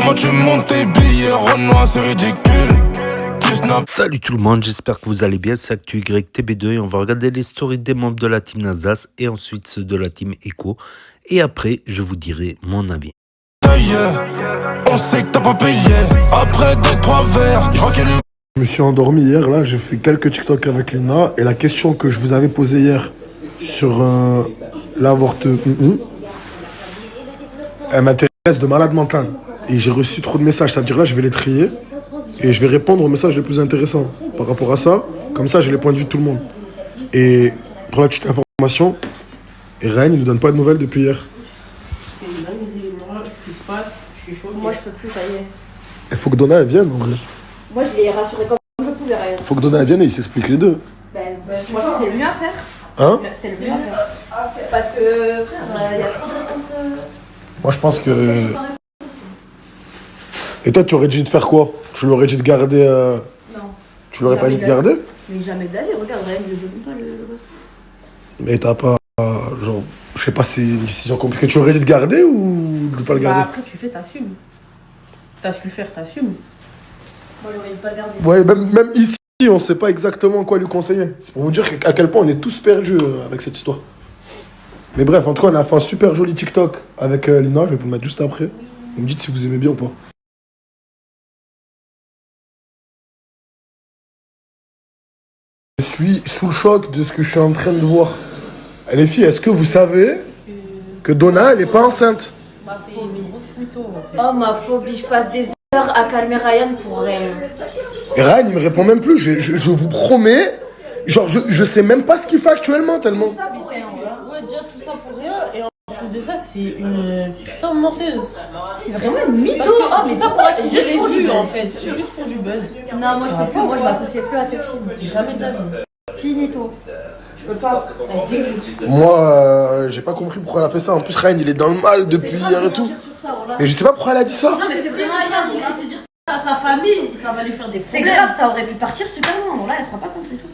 Comment tu montes tes billets, Renoir, c'est ridicule. Salut tout le monde, j'espère que vous allez bien, c'est Actu YTB2 et on va regarder les stories des membres de la team Nasdaq et ensuite ceux de la team Echo et après je vous dirai mon avis. On sait que t'as pas payé, après 2-3 verres, je vois qu'elle est... Je me suis endormi hier, là, j'ai fait quelques TikTok avec Lina et la question que je vous avais posée hier sur l'avortement, elle m'intéresse de malade mental et j'ai reçu trop de messages, ça veut dire là je vais les trier et je vais répondre aux messages les plus intéressants par rapport à ça, comme ça j'ai les points de vue de tout le monde. Et pour la petite information, Ryan il nous donne pas de nouvelles depuis hier. C'est une dinguerie, moi, ce qui se passe, je suis choquée. Moi je peux plus, ça y est. Il faut que Donna elle vienne en vrai. Moi je l'ai rassuré comme je pouvais, rien. Il faut que Donna elle vienne et ils s'expliquent les deux. Franchement c'est le mieux à faire. Hein? C'est le mieux à faire. Parce que frère, il y a trop de réponses. Moi je pense que... Et toi tu aurais dit de faire quoi? Tu lui aurais dit de garder... Non. Tu lui aurais pas dit de garder? Mais jamais de la vie, regarde, Ryan, je veux même pas le gosse. Mais t'as pas... genre... Je sais pas si c'est une décision compliquée. Tu aurais dit de garder ou de pas le garder? Après tu fais, t'assumes. T'as su le faire, t'assumes. Moi j'aurais dit pas le garder. Ouais, même ici, on sait pas exactement quoi lui conseiller. C'est pour vous dire à quel point on est tous perdus avec cette histoire. Mais bref, en tout cas, on a fait un super joli TikTok avec Lina. Je vais vous le mettre juste après. Vous me dites si vous aimez bien ou pas. Je suis sous le choc de ce que je suis en train de voir. Les filles, est-ce que vous savez que Donna, elle est pas enceinte? C'est une grosse mytho en fait. Oh ma phobie, je passe des heures à calmer Ryan pour rien. Et Ryan, il me répond même plus. Je vous promets, genre, je sais même pas ce qu'il fait actuellement tellement. Ça pour rien, ouais, déjà tout ça pour rien. Et en plus de ça, c'est une putain de menteuse. C'est vraiment une mytho. Parce que, Oh mais ça pour pourquoi attiser juste les pour du vues buzz. en fait. C'est juste pour du buzz. Non, moi je peux plus, moi je m'associe plus à cette fille. C'est jamais de la vie. Finito. Je peux pas. Elle dégoûte. Moi, j'ai pas compris pourquoi elle a fait ça. En plus, Ryan, il est dans le mal depuis hier et tout. Mais je sais pas pourquoi elle a dit ça. Non mais c'est vraiment grave, il va te dire ça à sa famille, ça va lui faire des C'est problèmes. grave, ça aurait pu partir super loin. Là, elle se rend pas compte, c'est tout.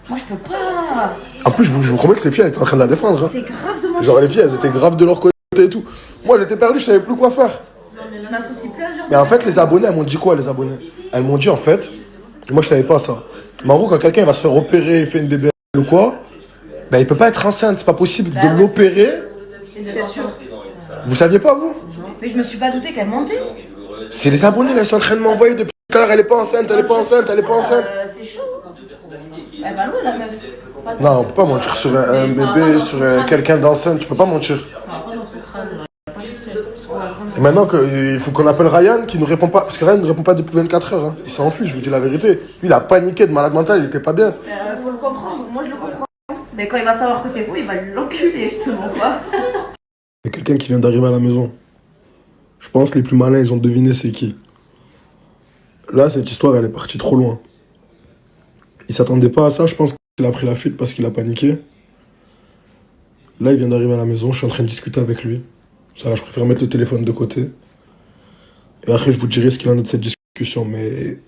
Moi je peux pas. En plus, je vous promets que les filles, elles étaient en train de la défendre. Hein. C'est grave de manger. Genre, les filles, elles étaient graves de leur côté et tout. Moi, j'étais perdu, je savais plus quoi faire. Je m'associe plus à ce genre de Mais en fait, les abonnés, elles m'ont dit quoi, les abonnés? Elles m'ont dit, en fait, moi, je savais pas ça. Mais en gros, quand quelqu'un va se faire opérer et fait une bébé ou quoi, ben, il peut pas être enceinte, c'est pas possible de l'opérer. T'es sûr? Vous saviez pas, vous? Mais je me suis pas douté qu'elle mentait. C'est les abonnés, là, ils sont en train de m'envoyer depuis tout à l'heure, elle est pas enceinte, elle est pas enceinte, elle est pas enceinte. C'est chaud. Elle va loin la meuf. Non, on peut pas mentir sur un bébé, sur quelqu'un d'enceinte, tu peux pas mentir. Ça va pas dans son crâne, Et maintenant, il faut qu'on appelle Ryan qui nous répond pas, parce que Ryan ne répond pas depuis 24 heures. Hein. Il s'est enfui, je vous dis la vérité. Lui, il a paniqué de malade mental, il était pas bien. Faut le comprendre, moi je le comprends. Mais quand il va savoir que c'est faux, il va l'enculer, je te mens pas. Il y a quelqu'un qui vient d'arriver à la maison. Je pense que les plus malins, ils ont deviné c'est qui. Là, cette histoire, elle est partie trop loin. Il s'attendait pas à ça, je pense qu'il a pris la fuite parce qu'il a paniqué. Là, il vient d'arriver à la maison, je suis en train de discuter avec lui. Ça, là, je préfère mettre le téléphone de côté. Et après, je vous dirai ce qu'il en est de cette discussion. Mais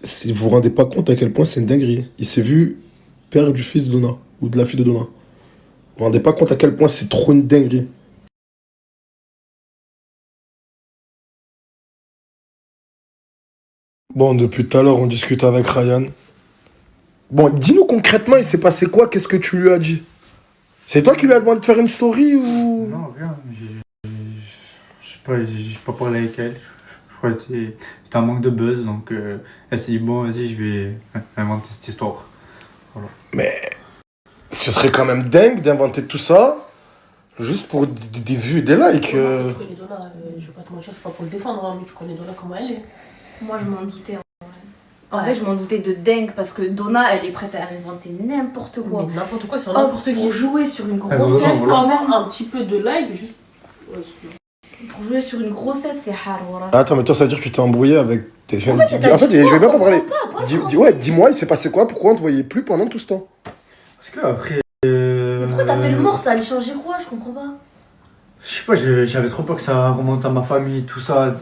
si vous vous rendez pas compte à quel point c'est une dinguerie. Il s'est vu père du fils de Donna, ou de la fille de Donna. Vous vous rendez pas compte à quel point c'est trop une dinguerie. Bon, depuis tout à l'heure, on discute avec Ryan. Bon, dis-nous concrètement, il s'est passé quoi? Qu'est-ce que tu lui as dit? C'est toi qui lui as demandé de faire une story ou... Non, rien. J'ai pas parlé avec elle. Je crois que c'était un manque de buzz. Donc, elle s'est dit, bon, vas-y, je vais inventer cette histoire. Voilà. Mais ce serait quand même dingue d'inventer tout ça juste pour des vues et des likes. Tu connais Donna, je vais pas te mentir, c'est pas pour le défendre, hein, mais tu connais Donna comment elle est. Moi je m'en doutais. En vrai, je m'en doutais de dingue parce que Donna, elle est prête à inventer n'importe quoi. Mais n'importe quoi, c'est Oh, n'importe qui. pour jouer sur une voilà. grossesse, Pour avoir un petit peu de like, juste. pour jouer sur une grossesse, c'est hard. Voilà. Attends, mais toi, ça veut dire que tu t'es embrouillé avec tes... En fait, je vais bien pas parler. Pas Ouais, dis-moi, il s'est passé quoi? Pourquoi on te voyait plus pendant tout ce temps? Parce que après. Pourquoi t'as fait le mort? Ça allait changer quoi? Je comprends pas. Je sais pas, j'avais trop peur que ça remonte à ma famille, tout ça.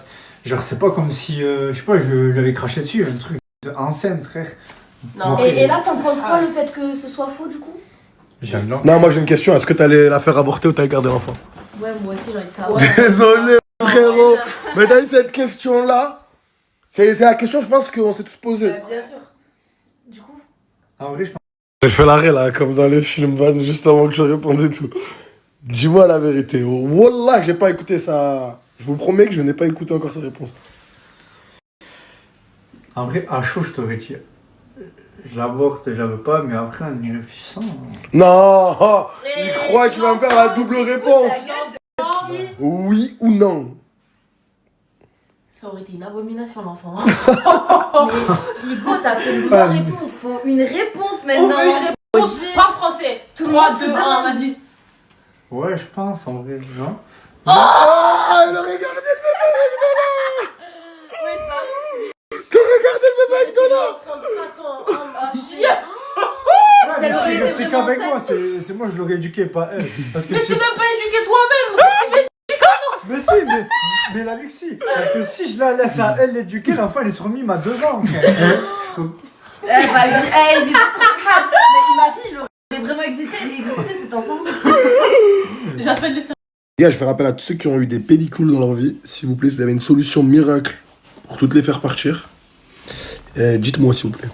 Genre, c'est pas comme si. Je sais pas, je lui avais craché dessus, un truc de enceinte, frère. Non, Et là, t'en penses quoi le fait que ce soit faux du coup? J'aime là. Non, moi j'ai une question. Est-ce que t'allais la faire avorter ou t'allais garder l'enfant? Ouais, moi aussi, j'ai envie de savoir. Désolé, frérot. Mais t'as eu cette question-là? C'est la question, je pense, qu'on s'est tous posée. Bien sûr. Du coup. En vrai, je pense. Je fais l'arrêt là, comme dans les films Van, juste avant que je réponde et tout. Dis-moi la vérité. Wallah, j'ai pas écouté ça. Je vous promets que je n'ai pas écouté encore sa réponse. En vrai, à chaud, je t'aurais dit. Je l'avorte, j'avais pas, mais après, en y réfléchissant. Non, il croit qu'il va me faire la double réponse. Oui ou non? Ça aurait été une abomination, l'enfant. Mais Hugo, t'as fait le mort et tout. Faut une réponse maintenant. Pas français. Tout le 3, monde se 2, 1, demande. vas-y. Ouais, je pense, en vrai, non. Ah, elle a regardé le bébé McDonald's. Oui, ça. Tu regardé le bébé McDonald's. Ça Mais aurait c'est été resté vraiment qu'avec ça. moi, c'est moi, je l'aurais éduqué, pas elle. Parce que Mais si. tu n'as pas éduqué toi-même. Mais si, mais la Luxie. Parce que si je la laisse à elle l'éduquer, l'enfant, elle est sur mime à 2 ans. Eh, vas-y, dis mais imagine, il aurait vraiment existé cet enfant. J'appelle les Les gars, je fais rappel à tous ceux qui ont eu des pellicules dans leur vie. S'il vous plaît, si vous avez une solution miracle pour toutes les faire partir, dites-moi s'il vous plaît.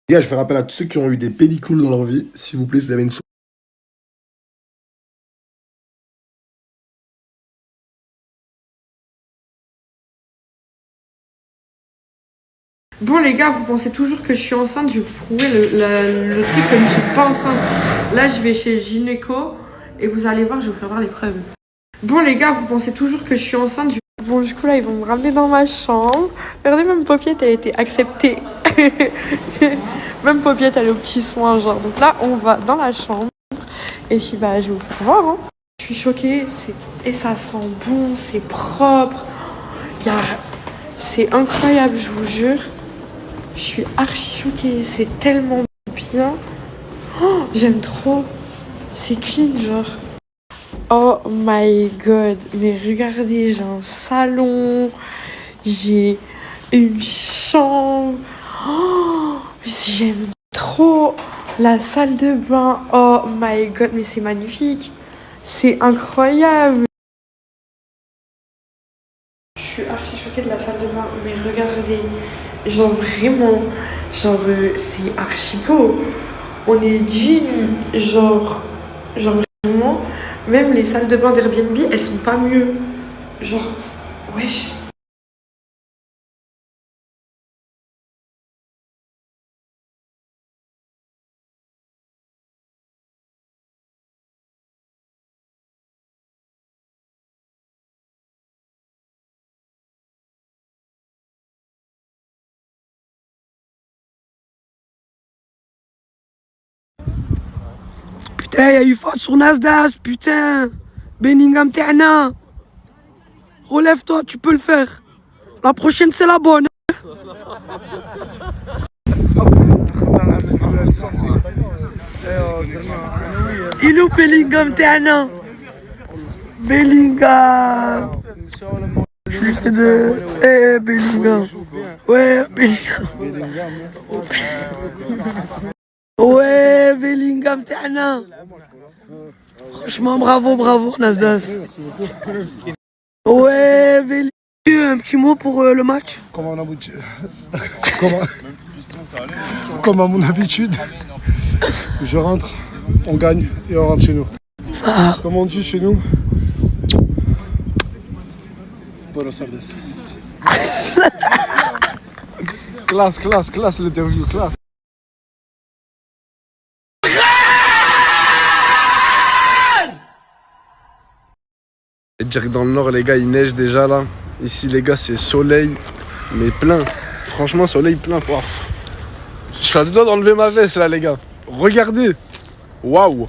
Les gars, je fais rappel à tous ceux qui ont eu des pellicules dans leur vie. S'il vous plaît, si vous avez une solution. Bon les gars, vous pensez toujours que je suis enceinte, je vais vous prouver le truc que je ne suis pas enceinte. Là je vais chez gynéco et vous allez voir, je vais vous faire voir les preuves. Bon les gars, vous pensez toujours que je suis enceinte. Bon du coup là ils vont me ramener dans ma chambre. Regardez, même Popiette elle a été acceptée. Même Popiette elle est aux petits soins genre. Donc là on va dans la chambre et puis bah je vais vous faire voir. Hein. Je suis choquée, et ça sent bon, c'est propre. C'est incroyable, je vous jure. Je suis archi choquée, c'est tellement bien. Oh, j'aime trop. C'est clean, genre. Oh my god. Mais regardez, j'ai un salon. J'ai une chambre. Oh, j'aime trop la salle de bain. Oh my god, mais c'est magnifique. C'est incroyable. Je suis archi choquée de la salle de bain, mais regardez, genre vraiment, genre c'est archi beau. On est digne, genre vraiment, même les salles de bain d'Airbnb, elles sont pas mieux. Genre, wesh. Putain, y'a eu faute sur Nasdaq, putain. Bellingham Terna. Relève-toi, tu peux le faire. La prochaine, c'est la bonne. Il est où Bellingham Terna? Bellingham. Bellingham. Ouais, Bellingham. Ouais, Bellingham, t'as franchement, bravo, Nasdaq. Ouais, Bellingham. Un petit mot pour le match. Comme à mon habitude, je rentre, on gagne et on rentre chez nous. Ça. Comme on dit chez nous, Buenos Aires. classe l'interview, classe. Et dire que dans le nord, les gars, il neige déjà là. Ici, les gars, c'est soleil, mais plein. Franchement, soleil plein. Wow. Je suis à deux doigts d'enlever ma veste là, les gars. Regardez. Waouh.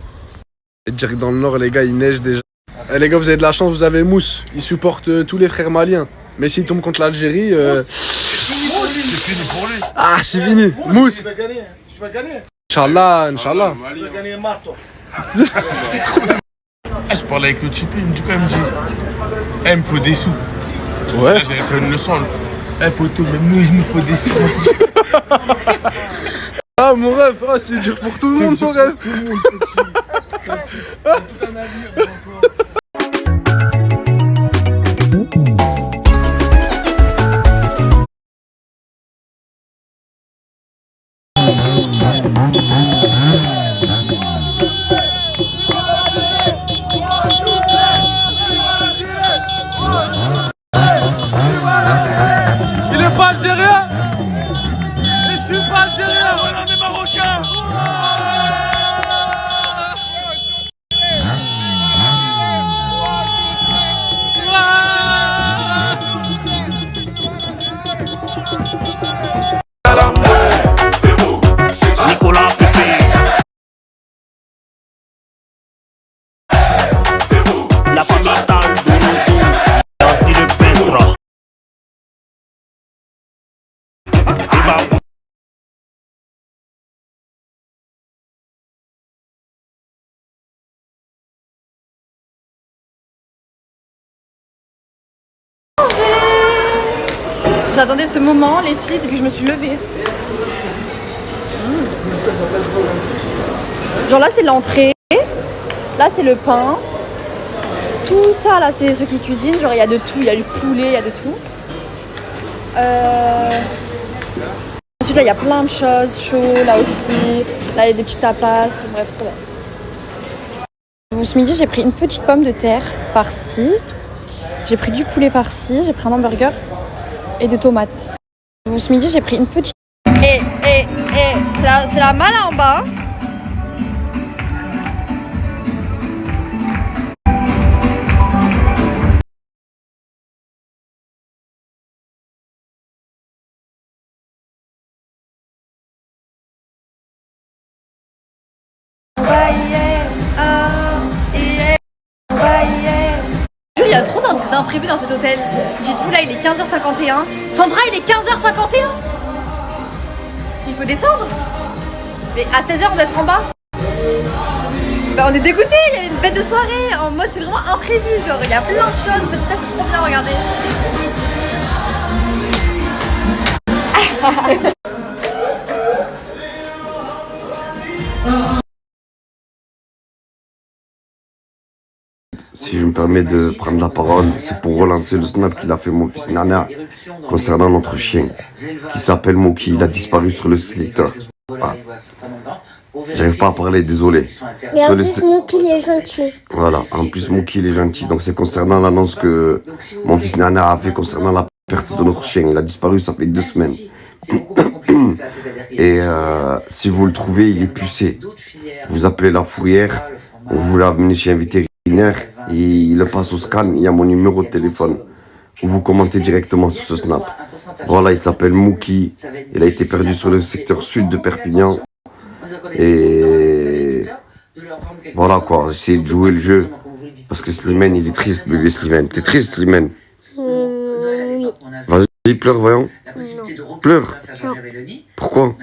Et dire que dans le nord, les gars, il neige déjà. Eh, les gars, vous avez de la chance, vous avez Mousse. Il supporte tous les frères maliens. Mais s'il tombe contre l'Algérie. C'est fini pour lui. Ah, c'est fini. Mousse. Tu vas gagner. Inch'Allah. Tu vas gagner marteau. Je parlais avec le Tipeee, il me dit quoi? Il me dit il me faut des sous. Ouais. Là, j'avais fait une leçon. Poto, même nous, il nous faut des sous. Ah, mon rêve, c'est dur pour tout le monde, mon rêve. Tout le monde. J'attendais ce moment, les filles, depuis que je me suis levée. Genre là, c'est l'entrée. Là, c'est le pain. Tout ça, là, c'est ceux qui cuisinent. Genre, il y a de tout. Il y a du poulet, il y a de tout. Ensuite, là, il y a plein de choses. Chaud, là aussi. Là, il y a des petits tapas. Bref, tout bon. Ce midi, j'ai pris une petite pomme de terre farcie. J'ai pris du poulet farci. J'ai pris un hamburger et des tomates. Ce midi, j'ai pris une petite... c'est la malle en bas. Il y a trop d'imprévus dans cet hôtel. Dites-vous là, il est 15h51. Sandra, il est 15h51. Il faut descendre. Mais à 16h, on doit être en bas. Bah, on est dégoûtés, il y avait une bête de soirée. En mode, c'est vraiment imprévu. Genre, il y a plein de choses. Cette hôtel, c'est trop bien, regardez. Si je me permets de prendre la parole, c'est pour relancer le snap qu'il a fait mon fils Nana concernant notre chien qui s'appelle Moki. Il a disparu sur le secteur. Ah. J'arrive pas à parler, désolé. Et en plus, Moki, il est gentil. Voilà, en plus Moki, il est gentil. Donc c'est concernant l'annonce que mon fils Nana a fait concernant la perte de notre chien. Il a disparu, ça fait 2 semaines. Et si vous le trouvez, il est pucé. Vous appelez la fourrière, vous l'amenez chez un vétérinaire, et il le passe au scan, il y a mon numéro de téléphone. Vous commentez directement sur ce snap. Voilà, il s'appelle Mouki, il a été perdu sur le secteur sud de Perpignan. Et voilà quoi, essayez de jouer le jeu. Parce que Slimane, il est triste, bébé Slimane. T'es triste, Slimane? Oui. Vas-y, pleure, voyons. Non. Pleure. Non. Pourquoi?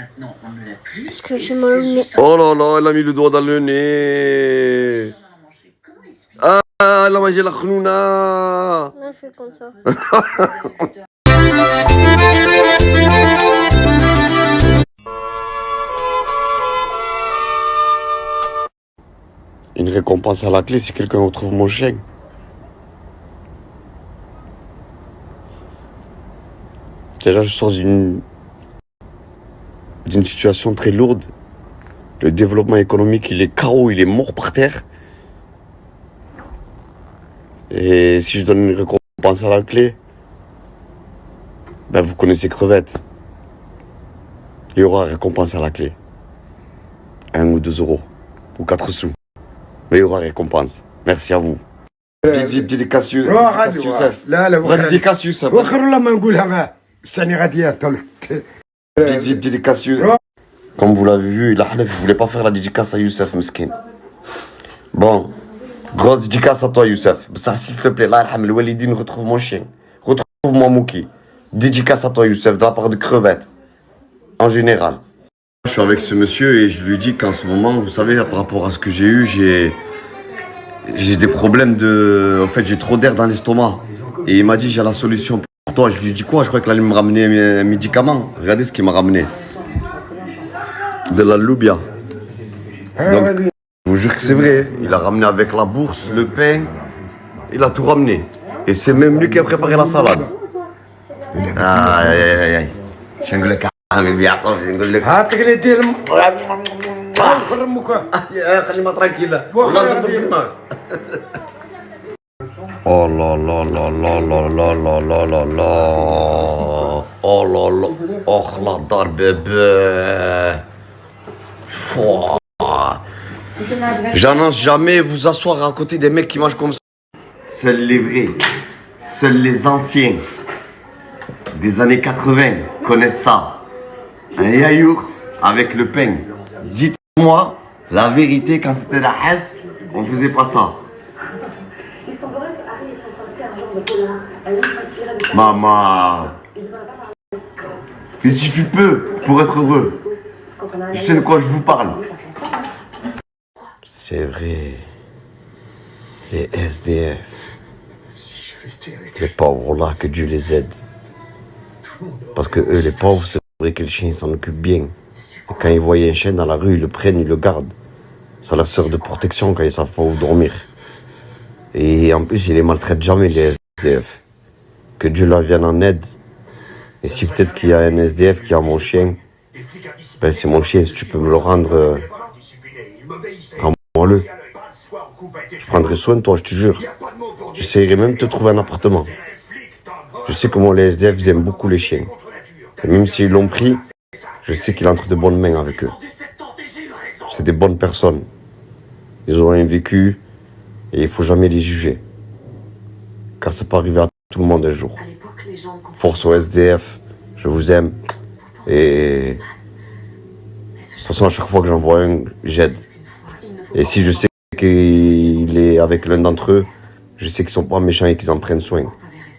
Parce que j'ai mal au nez. Oh là là, elle a mis le doigt dans le nez. Ah, elle a mangé la khnouna. Là, je fais comme ça. Une récompense à la clé si quelqu'un retrouve mon chien. Déjà, je sors d'une situation très lourde. Le développement économique, il est KO, il est mort par terre. Et si je donne une récompense à la clé, ben vous connaissez Crevette. Il y aura récompense à la clé. 1 ou 2 euros. Ou 4 sous. Mais il y aura récompense. Merci à vous. dédicace Youssef. لا لا dédicace Youssef. وخر والله ما نقولها ما الثاني غادي dédicace Youssef. Comme vous l'avez vu, il ne voulait pas faire la dédicace à Youssef Meskin. Bon, grosse dédicace à toi Youssef. Ça s'il te plaît, là, le Walidine, retrouve mon chien. Retrouve-moi Mouki. Dédicace à toi Youssef, de la part de Crevette. En général. Je suis avec ce monsieur et je lui dis qu'en ce moment, vous savez, par rapport à ce que j'ai eu, j'ai des problèmes de... En fait, j'ai trop d'air dans l'estomac. Et il m'a dit, j'ai la solution pour toi. Je lui dis quoi? Je crois qu'il allait me ramener un médicament. Regardez ce qu'il m'a ramené. De la loubia. Donc, je vous jure que c'est vrai. Il a ramené avec la bourse, le pain. Il a tout ramené. Et c'est même lui qui a préparé la salade. Aïe, aïe, aïe. Je نقول لك نقول لك هاتك اللي دير وخر امك خلينا ترانكيلا والله بالدماغ. Oh là là là là là là là là là là. Oh là là. Oh la dar bébé. J'annonce jamais vous asseoir à côté des mecs qui mangent comme ça. Seuls les vrais, seuls les anciens des années 80 connaissent ça. Un yaourt avec le pain. Dites-moi la vérité, quand c'était la Hesse, on ne faisait pas ça. Maman, il suffit peu pour être heureux. Je sais de quoi je vous parle. C'est vrai. Les SDF. Les pauvres là, que Dieu les aide. Parce que eux, les pauvres, c'est vrai que les chiens s'en occupent bien. Et quand ils voient un chien dans la rue, ils le prennent, ils le gardent. Ça leur sert de protection quand ils savent pas où dormir. Et en plus, ils les maltraitent jamais, les SDF. Que Dieu leur vienne en aide. Et si peut-être qu'il y a un SDF qui a mon chien, ben c'est mon chien, si tu peux me le rendre, rends-moi-le. Je prendrai soin de toi, je te jure. J'essaierai même de te trouver un appartement. Je sais comment les SDF ils aiment beaucoup les chiens. Et même s'ils l'ont pris, je sais qu'il entre de bonnes mains avec eux. C'est des bonnes personnes. Ils ont un vécu et il ne faut jamais les juger. Car ça peut arriver à tout le monde un jour. Force au SDF, je vous aime. Et de toute façon, à chaque fois que j'en vois un, j'aide. Et si je sais qu'il est avec l'un d'entre eux, je sais qu'ils sont pas méchants et qu'ils en prennent soin.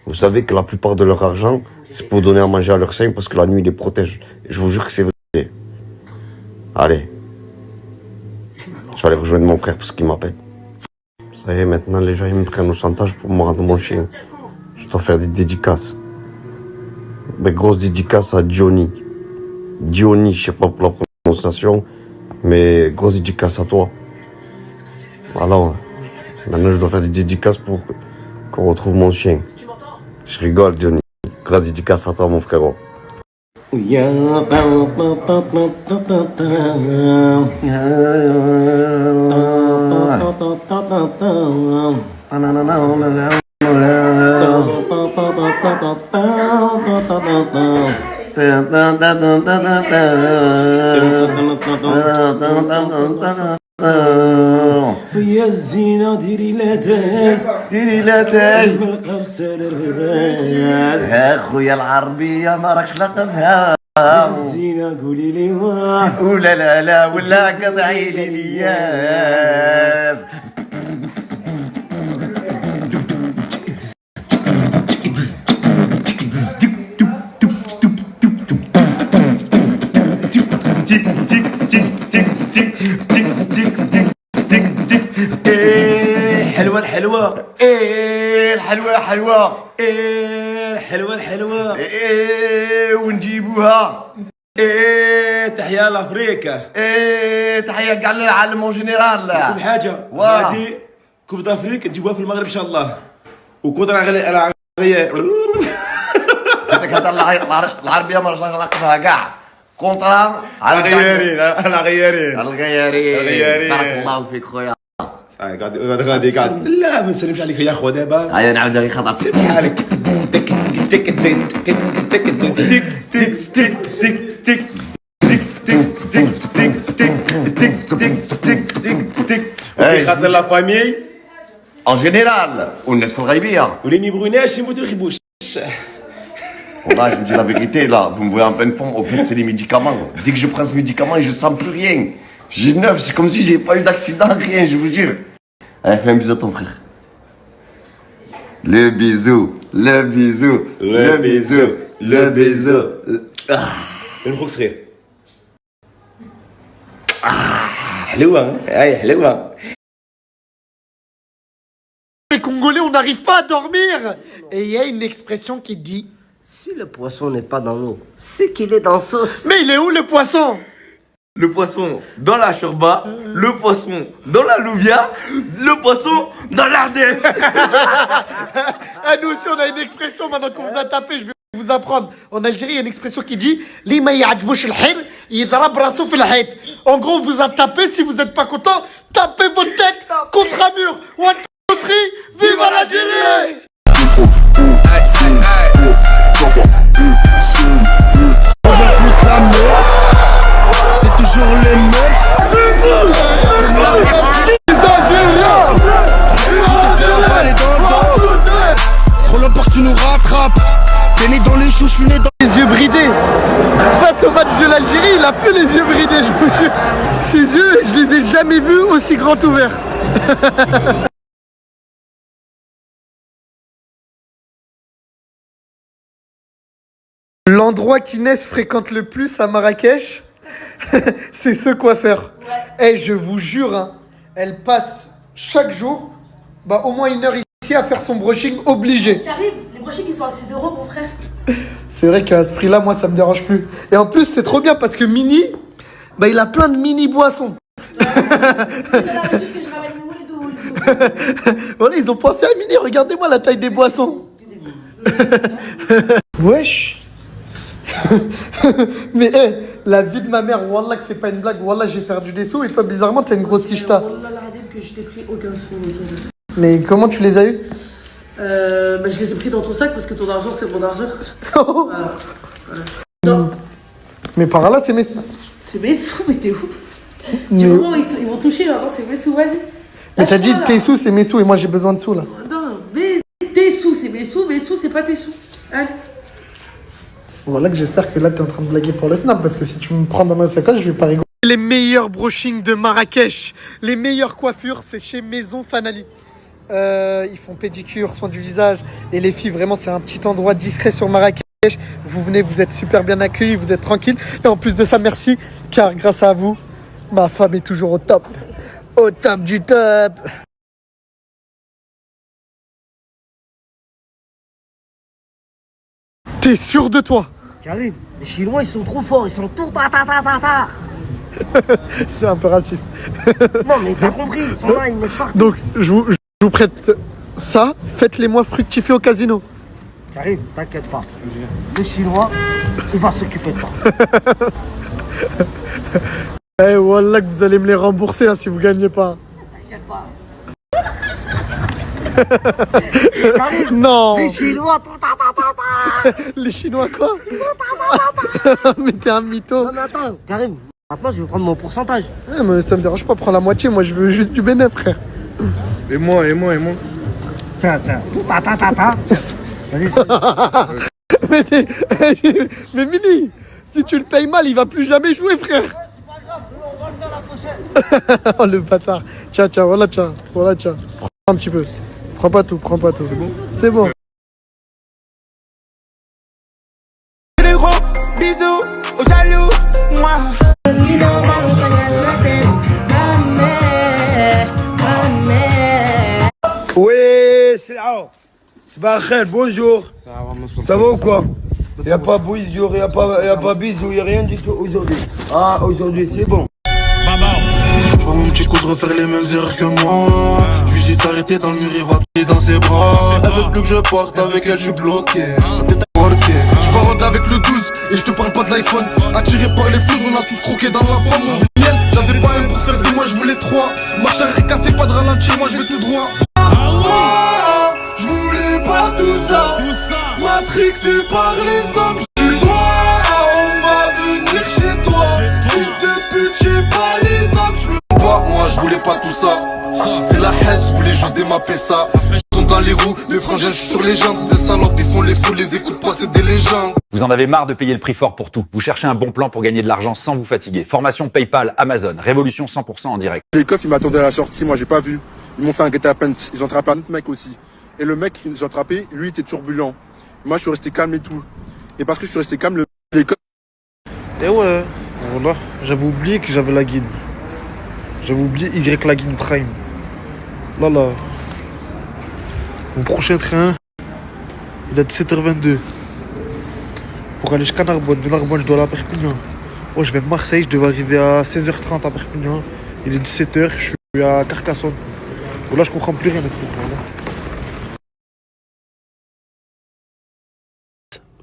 Vous savez que la plupart de leur argent, c'est pour donner à manger à leurs chiens parce que la nuit, ils les protègent. Et je vous jure que c'est vrai. Allez. Je vais aller rejoindre mon frère parce qu'il m'appelle. Ça y est, maintenant, les gens ils me prennent au chantage pour me rendre mon chien. Je dois faire des dédicaces. Des grosses dédicaces à Johnny. Diony, je sais pas pour la prononciation, mais grosse dédicace à toi. Voilà. Maintenant, je dois faire des dédicaces pour qu'on retrouve mon chien. Je rigole, Johnny. Grosse dédicace à toi, mon frérot. يا الزينة ديري لاتاي مقبسل الراد يا خويا العربية ما راكش لاقفها الزينة قولي لي واه ولا لا لا ولا قطعي لي الياس حلوة الحلوة الحلوة حلوة الحلوة الحلوة ونجيبوها تحيا لافريكا تحية كاع للعالم اون جينيرال كل حاجة هذه كوب دافريك نجيبوها في المغرب ان شاء الله وكودرا العربية هذاك هذا العربية ما رجعنا ناقصها كاع كونترا على الغيارين بارك الله فيك خويا غادي لا ما نسلمش عليك يا خو دابا هيا نعاود غير خطر سير بحالك تك تك خاطر لا فامي en général والناس في الغيبية واللي ما يبغوناش يموتوا ما يخيبوش Voilà, je vous dis la vérité, là, vous me voyez en pleine forme, au fait, c'est les médicaments. Dès que je prends ce médicament, je sens plus rien. J'ai neuf, c'est comme si j'ai pas eu d'accident, rien, je vous jure. Allez, fais un bisou à ton frère. Le bisou, le bisou, le bisou, le bisou. نخرج صغير حلوة هاي حلوة. Les Congolais, on n'arrive pas à dormir. Et il y a une expression qui dit: si le poisson n'est pas dans l'eau, c'est qu'il est dans sauce. mais il est où le poisson? Le poisson dans la chorba, le poisson dans la louvia, le poisson dans l'Ardèche. Nous aussi, on a une expression maintenant qu'on vous a tapé. Je vais vous apprendre. En Algérie, il y a une expression qui dit: li ma ya'jbouch al-hir, yidrab raso fil hayt. En gros, on vous a tapé. Si vous n'êtes pas content, tapez votre tête contre un mur. One, two, three, vive l'Algérie! On veut foutre la merde, c'est toujours les mêmes. Les Algériens, tu te fais avaler dans le dos. Trop longtemps que tu nous rattrapes. T'es né dans les choux, je suis né dans les yeux bridés. Face au match de l'Algérie, il a plus les yeux bridés, je vous jure. Ses yeux, je les ai jamais vus aussi grands ouverts. L'endroit qu'Inès fréquente le plus à Marrakech, c'est ce coiffeur. Et je vous jure, hein, elle passe chaque jour au moins 1 heure ici à faire son brushing obligé. Karim, les brochets qui sont à 6 euros, mon frère. C'est vrai qu'à ce prix-là, moi, ça me dérange plus. Et en plus, c'est trop bien parce que Mini, bah, il a plein de mini boissons. Voilà, ils ont pensé à Mini. Regardez-moi la taille des boissons. Wesh. Mais la vie de ma mère, wallah que c'est pas une blague. Wallah, j'ai perdu des sous et toi, bizarrement, t'as une grosse quicheta. Wallah, la radine que je t'ai pris aucun sou. Mais comment tu les as eu? Bah, je les ai pris dans ton sac parce que ton argent, c'est mon argent. Voilà. Non. Mais par là, c'est mes... C'est mes sous, mais t'es ouf. Du moment où ils vont toucher, maintenant, c'est mes sous, vas-y. Mais t'as dit tes sous, c'est mes sous et moi, j'ai besoin de sous, là. Non, mais tes sous, c'est mes sous, c'est pas tes sous. Allez. Voilà que j'espère que là, t'es en train de blaguer pour le snap parce que si tu me prends dans ma sacoche, je vais pas rigoler. Les meilleurs brushings de Marrakech, les meilleures coiffures, c'est chez Maison Fanali. Ils font pédicure, soin du visage. Et les filles, vraiment, c'est un petit endroit discret sur Marrakech. Vous venez, vous êtes super bien accueillis, vous êtes tranquille. Et en plus de ça, merci, car grâce à vous, ma femme est toujours au top. Au top du top. T'es sûr de toi? Karim, les Chinois, ils sont trop forts, ils sont tout ta. C'est un peu raciste. Non, mais t'as compris, ils sont là, ils mettent partout. Donc, je vous prête ça, faites-les-moi fructifier au casino. Karim, t'inquiète pas. Le Chinois, il va s'occuper de ça. Eh, wallah que vous allez me les rembourser hein, si vous gagnez pas. T'inquiète pas. Karim, non. Les Chinois, tout ta. Les Chinois quoi? Mais t'es un mytho. Non, mais attends, Karim, maintenant je vais prendre mon pourcentage. Ouais, mais ça me dérange pas, prends la moitié, moi je veux juste du bénéf, frère. Et moi. Tiens, tout ta. Vas-y, mais Mini, si tu le payes mal, il va plus jamais jouer, frère. c'est pas grave, on va le faire la prochaine. Oh le bâtard. Tiens, voilà, tiens. Prends un petit peu. Prends pas tout. C'est bon? C'est bon. Des gros bisous aux jaloux, moi. Oui, c'est là. C'est Bahel, bonjour. Ça va ou quoi? Y'a pas bonjour, y'a pas bisous, y'a rien du tout aujourd'hui. Ah, aujourd'hui c'est bon. Je vois mon petit cousin refaire les mêmes erreurs que moi. Je lui dis d'arrêter dans le mur, il va tomber dans ses bras. Elle veut plus que je parte, avec elle je suis bloqué. La tête à porquer. Je barode avec le 12 et je te parle pas de l'iPhone. Attiré par les flous, on a tous croqué dans la pomme. On veut miel, j'avais pas un pour faire deux, moi je voulais trois. Ma chair est cassée, pas de ralentir, moi je vais tout droit. Je voulais pas tout ça. Matrixé par les hommes. On va venir chez toi. Fils de pute, j'ai pas les hommes. Moi je voulais pas tout ça. C'était la haine, je voulais juste démapper ça. Je tombe dans les roues, mes frangins, je suis sur les jambes. C'est des salopes, ils font les fous, les écoute pas, c'est des légendes. Vous en avez marre de payer le prix fort pour tout. Vous cherchez un bon plan pour gagner de l'argent sans vous fatiguer. Formation PayPal, Amazon, Révolution 100% en direct. Les keufs, ils m'attendaient à la sortie, moi j'ai pas vu. Ils m'ont fait un guet-apens, ils ont attrapé un autre mec aussi. Et le mec qu'ils ont attrapé, lui, était turbulent. Moi, je suis resté calme et tout. Et parce que je suis resté calme, les keufs... Et ouais, voilà, j'avais oublié que j'avais la guide. J'avais oublié Y la guide Prime. Là, mon prochain train, il est de 7h22. Pour aller jusqu'à Narbonne. De Narbonne, je dois aller à Perpignan. Moi, je vais de Marseille, je devais arriver à 16h30 à Perpignan. Il est 17h, je suis à Carcassonne. Là, je comprends plus rien.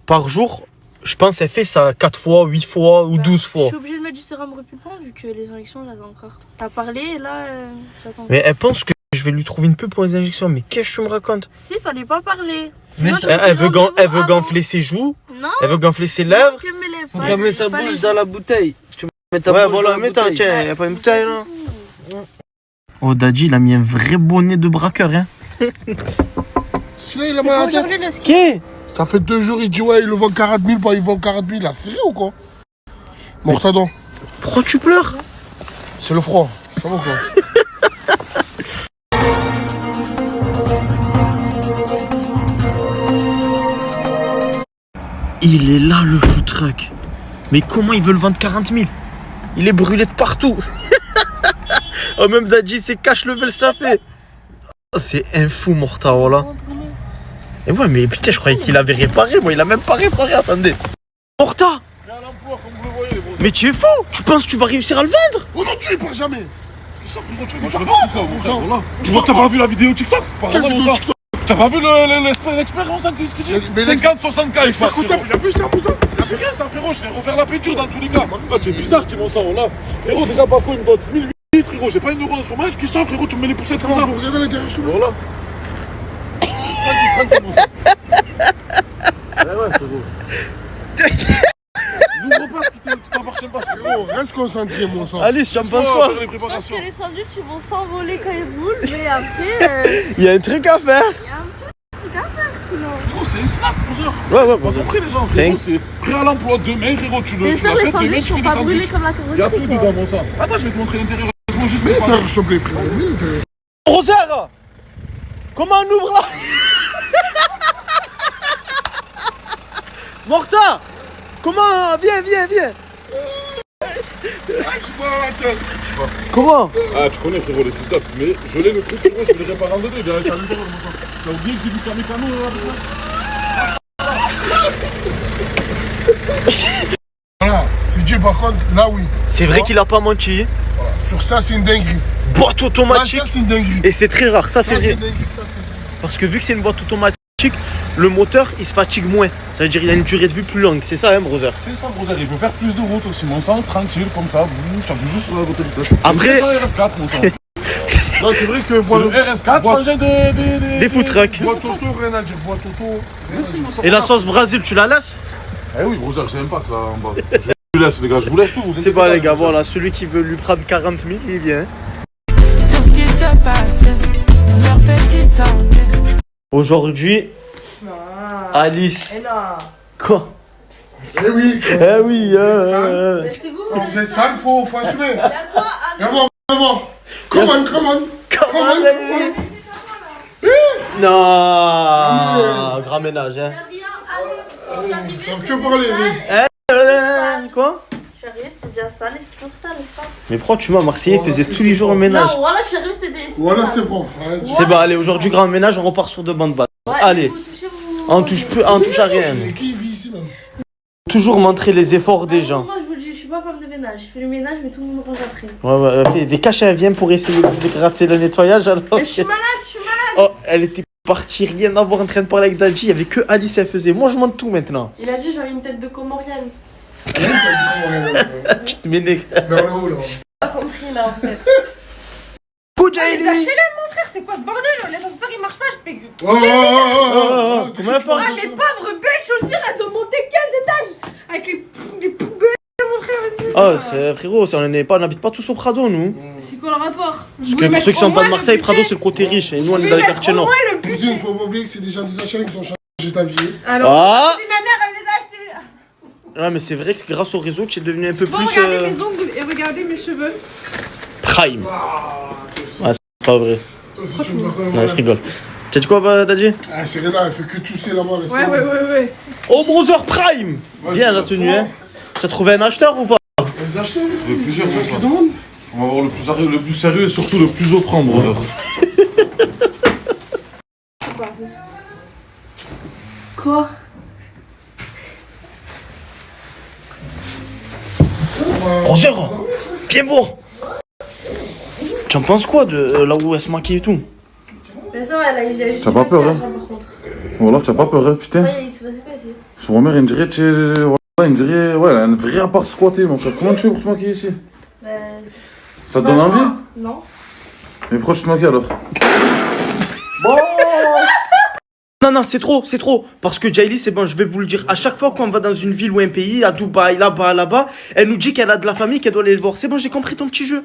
Par jour, je pense qu'elle fait ça 4 fois, 8 fois ou 12 fois. Je suis obligée de mettre du sérum répulpant vu que les injections, là, encore. T'as parlé et là, j'attends. Mais elle pense que je vais lui trouver une pub pour les injections. Mais qu'est-ce que tu me racontes? Si, fallait pas parler. Elle veut gonfler ses joues. Non. Elle veut gonfler ses lèvres. Faut qu'elle mette sa bouche dans la bouteille. Tu mets ta Ouais, bouche voilà, dans la mets ta, bouteille. tiens, y'a pas une bouteille là. Oh, Daddy, il a mis un vrai bonnet de braqueur, hein. Celui-là, il a mal à la tête. Qui? Ça fait 2 jours, il dit ouais, il le vend 40 000, bah il vend 40 000, il a sérieux ou quoi? Mortadon. Pourquoi tu pleures? C'est le froid, ça va quoi? Il est là le food truck. Mais comment ils veulent vendre 40 000? Il est brûlé de partout. Oh, même Daddy, c'est cash level snappé. C'est un fou, Morta, voilà. Et ouais, mais putain, je croyais qu'il avait réparé. Moi, il a même pas réparé, attendez. Morta! Mais tu es fou! Tu penses que tu vas réussir à le vendre? Oh non, tu répars jamais. Je vois que t'as pas vu la vidéo TikTok? T'as pas vu l'expert mon sang, qu'est-ce qu'il dit? 50, 60K. L'expert comptable, il a vu ça, mon sang? C'est rien ça, frérot, je vais refaire la peinture dans tous les cas. Ah, tu es bizarre, tu mon sang, là. Frérot, déjà, Baco, il me donne 1008, frérot. J'ai pas une euro en chômage, qu'est-ce que tu frérot? Tu me mets les poussettes comme ça. Regardez l'intérieur sous voilà. Tranquille, mon sang. Ouais, frérot. N'ouvre pas, putain, tu t'appartiens pas, frérot. Reste concentré, mon sang. Alice, tu en penses quoi? Je pense que les sandwichs ils vont s'envoler quand ils roulent, mais après. Il y a un truc à faire. Il y a un petit truc à faire sinon. Frérot, c'est un snap, 11h. Ouais, T'as pas compris, les gens. Frérot, c'est prêt à l'emploi demain, frérot. Tu Mais faire les sandwichs, ils vont pas brûler comme la Il y a carrosserie. tout dedans, mon sang. Attends, je vais te montrer l'intérieur. Laisse-moi juste. Mais l'intérieur, s'il te plaît, frérot. Mais l'intérieur. Rosaire! Comment on ouvre là? Morta! Comment? Viens! Comment? Ah, tu connais, frérot, les fils mais je l'ai le truc, frérot, je vais le réparer en deux. Il y a un salut, mon sang. T'as oublié que j'ai vu qu'un mécano là? Voilà, c'est Dieu par contre, là oui. C'est vrai qu'il a pas menti. Voilà. Sur ça, c'est une dinguerie. Boîte automatique. Là, ça, c'est une dinguerie. Et c'est très rare, ça c'est vrai. Une dinguerie, ça, c'est une dinguerie. Parce que vu que c'est une boîte automatique, le moteur il se fatigue moins. Ça veut dire qu'il a une durée de vie plus longue. C'est ça, hein, brother? C'est ça, brother. Il peut faire plus de route aussi, mon sang, tranquille, comme ça. Tu appuies juste sur la route de vitesse. Après. C'est le RS4, mon sang. Non, c'est vrai que. C'est le RS4, frangin des food trucks. Boîte auto, rien à dire. Boîte auto. Et la sauce Brésil, tu la laisses? Eh oui, brother, j'ai un pack là en bas. Je vous laisse, les gars, je vous laisse tout. C'est pas, les gars, voilà. Celui qui veut lui prendre 40 000, il vient. Sur ce qui se passe, leur petite enquête. Aujourd'hui, Alice. Et là. Eh Quoi? oui. Eh oui. Mais c'est vous, Quand vous êtes sale, faut assumer. Il y a quoi à Viens voir. Come on. Non. Grand ménage, hein. Ça veut que parler, oui. Quoi? Chérie, c'était déjà sale et c'est toujours sale ça. Mais pourquoi tu vois, Marseillais faisait tous les jours un ménage? Non, voilà, chérie, c'était des. Voilà, c'était propre. C'est bon, allez, aujourd'hui, grand ménage, on repart sur de bonnes bases. Allez. On touche à rien. Qui vit ici, même? Toujours montrer les efforts des gens. Moi, je vous le dis, je suis pas femme de ménage. Je fais le ménage, mais tout le monde range après. Ouais, des cachets, elle vient pour essayer de gratter le nettoyage alors. Mais je suis malade. Oh, elle était partie, rien à voir en train de parler avec Dadji. Il y avait que Alice, elle faisait. Moi, je monte tout maintenant. Il a dit j'avais une tête de Comorienne. Tu te m'énerves. Vers le haut, là. J'ai pas compris là en fait. Lâchez-le, mon frère, c'est quoi ce bordel? L'ascenseur il marche pas, je paye. Comment elle parle? Ah, les pauvres bêches aussi, elles ont monté 15 étages avec les poubelles, mon frère, vas-y. Oh, frérot, on n'habite pas tous au Prado, nous. C'est quoi le rapport? Parce que pour ceux qui sont pas de Marseille, Prado c'est le côté riche et nous on est dans les quartiers nord. Cousine, faut pas oublier que c'est des gens des HLM qui ont changé ta vie. Alors, Ah. si ma mère elle me les a achetés. Ouais, mais c'est vrai que grâce au réseau, tu es devenu un peu Bon, plus. regardez mes ongles et regardez mes cheveux. Prime. Ouais, c'est pas vrai. Ouais, je rigole. Tu as dit quoi, Dadji? Ah, c'est Réna, elle fait que tousser là-bas. Ouais. Oh, brother Prime. Bien la tenue, hein. Tu as trouvé un acheteur ou pas? Les acheteurs? Il y a plusieurs, mon sang. On va voir le plus sérieux et surtout le plus offrant, brother. Quoi? Brother, bien beau. Tu en penses quoi de là où elle se maquille et tout? Mais ça, elle a juste. T'as pas peur, hein? Par contre. Voilà, tu as pas peur, hein, putain. Ouais, il s'est passé quoi ici? Sur ma mère, il me dirait, ouais, elle a un vrai appart squatté, mon frère. Comment tu fais pour te maquiller ici? Ça te donne envie? Non. Mais pourquoi tu te maquilles alors? Non, c'est trop. Parce que Jaili, c'est bon, je vais vous le dire. À chaque fois qu'on va dans une ville ou un pays, à Dubaï, là-bas, elle nous dit qu'elle a de la famille, qu'elle doit aller le voir. C'est bon, j'ai compris ton petit jeu.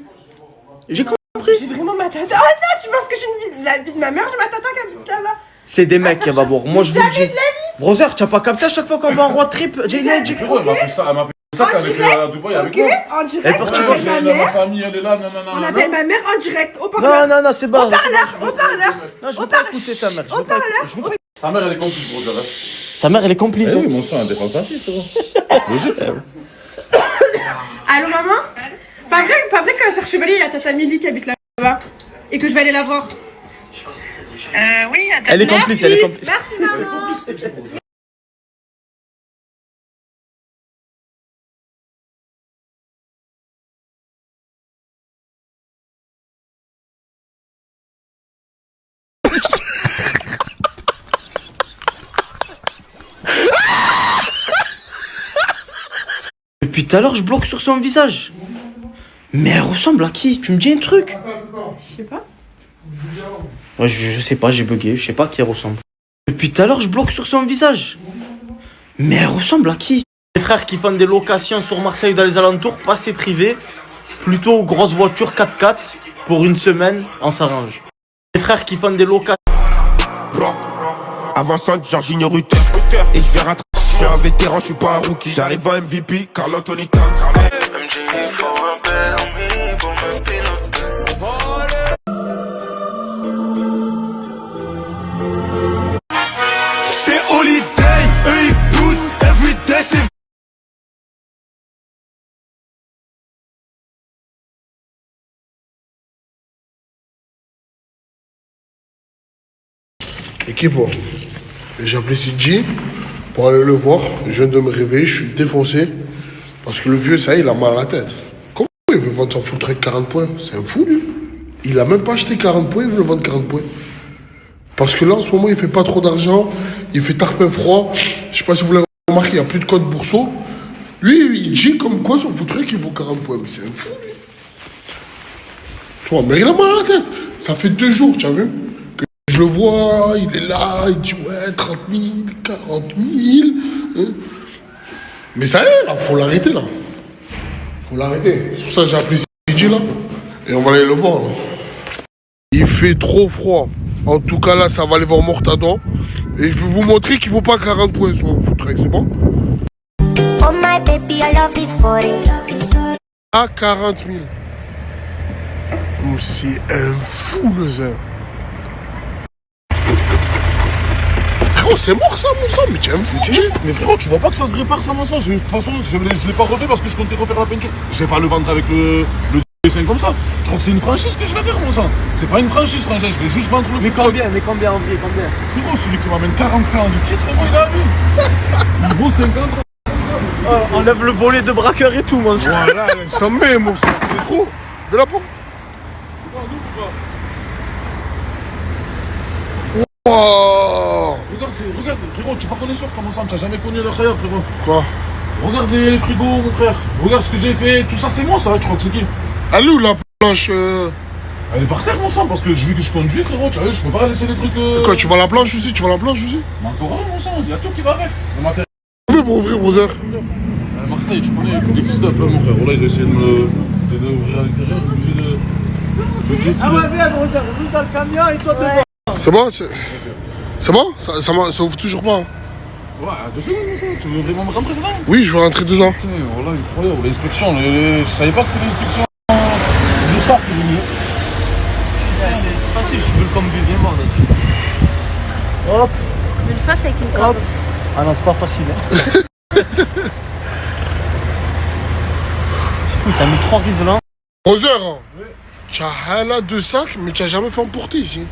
J'ai compris. J'ai vraiment ma tata. Oh non, tu penses que j'ai une vie, la vie de ma mère, j'ai ma tata qui habite là-bas. C'est des mecs qu'elle va voir. Moi, je vous le Jamais dis. de la vie. Brother, tu as pas capté à chaque fois qu'on va en road trip? Jaili, elle dit. Elle m'a fait ça, avec Dubaï avec moi. En direct, Elle est partie on appelle ma Ma mère. famille, elle est là, On appelle ma mère en direct, au parleur. Non, c'est bon. Au parleur. Non, je veux pas écouter ta mère. Au parleur. Sa mère, elle est complice, brother. Sa mère, elle est complice. Eh oui, mon sang, elle défend sa fille, frérot. Logique. Allô, maman? Pas vrai qu'à Serre Chevalier, il y a tata Milly qui habite là-bas et que je vais aller la voir. Oui, Elle est complice, elle est complice. Merci, maman. Depuis tout à l'heure, je bloque sur son visage. Mais elle ressemble à qui? Tu me dis un truc? Je sais pas. Ouais, je sais pas, j'ai bugué, je sais pas à qui elle ressemble. Depuis tout à l'heure, je bloque sur son visage. Mais elle ressemble à qui? Les frères qui font des locations sur Marseille dans les alentours, pas c'est privé, plutôt grosses voitures 4x4, pour une semaine, on s'arrange. Les frères qui font des locations. Avançante, Jorginho Rutter. Et je vais rentrer. Je suis un vétéran, je suis pas un rookie. J'arrive en MVP, Carl Anthony Towns. C'est holiday, eux ils doutent, everyday c'est. Équipe, j'ai appelé CJ pour aller le voir. Je viens de me réveiller, je suis défoncé. Parce que le vieux, ça y est, il a mal à la tête. Comment il veut vendre son full track 40 points? C'est un fou, lui. Il a même pas acheté 40 points, il veut le vendre 40 points. Parce que là, en ce moment, il fait pas trop d'argent. Il fait tarpin froid. Je sais pas si vous l'avez remarqué, il n'y a plus de code bourseau. Lui, il dit comme quoi son full track, il vaut 40 points. Mais c'est un fou, lui. Mais il a mal à la tête. Ça fait 2 jours, tu as vu? Je le vois, il est là, il dit ouais, 30 000, 40 000. Hein. Mais ça y est, là, faut l'arrêter, là. Faut l'arrêter. C'est pour ça que j'ai appelé CJ, là. Et on va aller le voir, là. Il fait trop froid. En tout cas, là, ça va aller voir Mortadon. Et je vais vous montrer qu'il ne vaut pas 40 points sur le foot track, c'est bon? Oh my baby, I love this 40. À 40 000. C'est un fou, le zin. Frérot, c'est mort ça, mon sang, mais tu es un fou. Mais frérot, tu vois pas que ça se répare ça, mon sang? De toute façon, je l'ai pas refait parce que je comptais refaire la peinture. Je vais pas le vendre avec le dessin comme ça. Je crois que c'est une franchise que je vais faire, mon sang. C'est pas une franchise, franchise, je vais juste vendre le. Mais combien en vrai, combien? Frérot, celui qui m'amène 40 francs de kit, frérot, il a vu. Il vaut 50, ça. Enlève le volet de braqueur et tout, mon sang. Voilà, laisse tomber, mon sang, c'est trop. De la peau. Oh. Regarde, frérot, tu n'es pas connaisseur, ton sang, tu n'as jamais connu le khayar, frérot. Quoi? Regarde les frigos, mon frère. Regarde ce que j'ai fait, tout ça, c'est moi, ça, tu crois que c'est qui? Elle est où la planche Elle est par terre, mon sang, parce que vu que je conduis, frérot, tu vois, je peux pas laisser les trucs. Quoi, tu vas à la planche aussi? Tu vas à la planche aussi? Mais encore un, mon sang, il y a tout qui va avec. Le matériel. Pour ouvrir, brother. Marseille, tu connais, que des fils d'up, mon frère. Voilà, ils ont essayé d'ouvrir à l'intérieur, obligé de. Ah ouais, viens, brother, roule dans le camion et toi, tu vois. C'est bon? C'est bon? Ça ouvre toujours pas? Hein. Ouais, 2 secondes, mon sang, tu veux vraiment me rentrer dedans? Oui, je veux rentrer dedans. Putain, voilà, incroyable, l'inspection, je savais pas que c'était l'inspection. Je sors que mieux. C'est facile, je peux le combi, viens voir. Hop. Mais le face avec une carotte. Ah non, c'est pas facile. T'as mis 3 riselants. Brother, oui. Tu as là 2 sacs, mais tu n'as jamais fait emporter ici.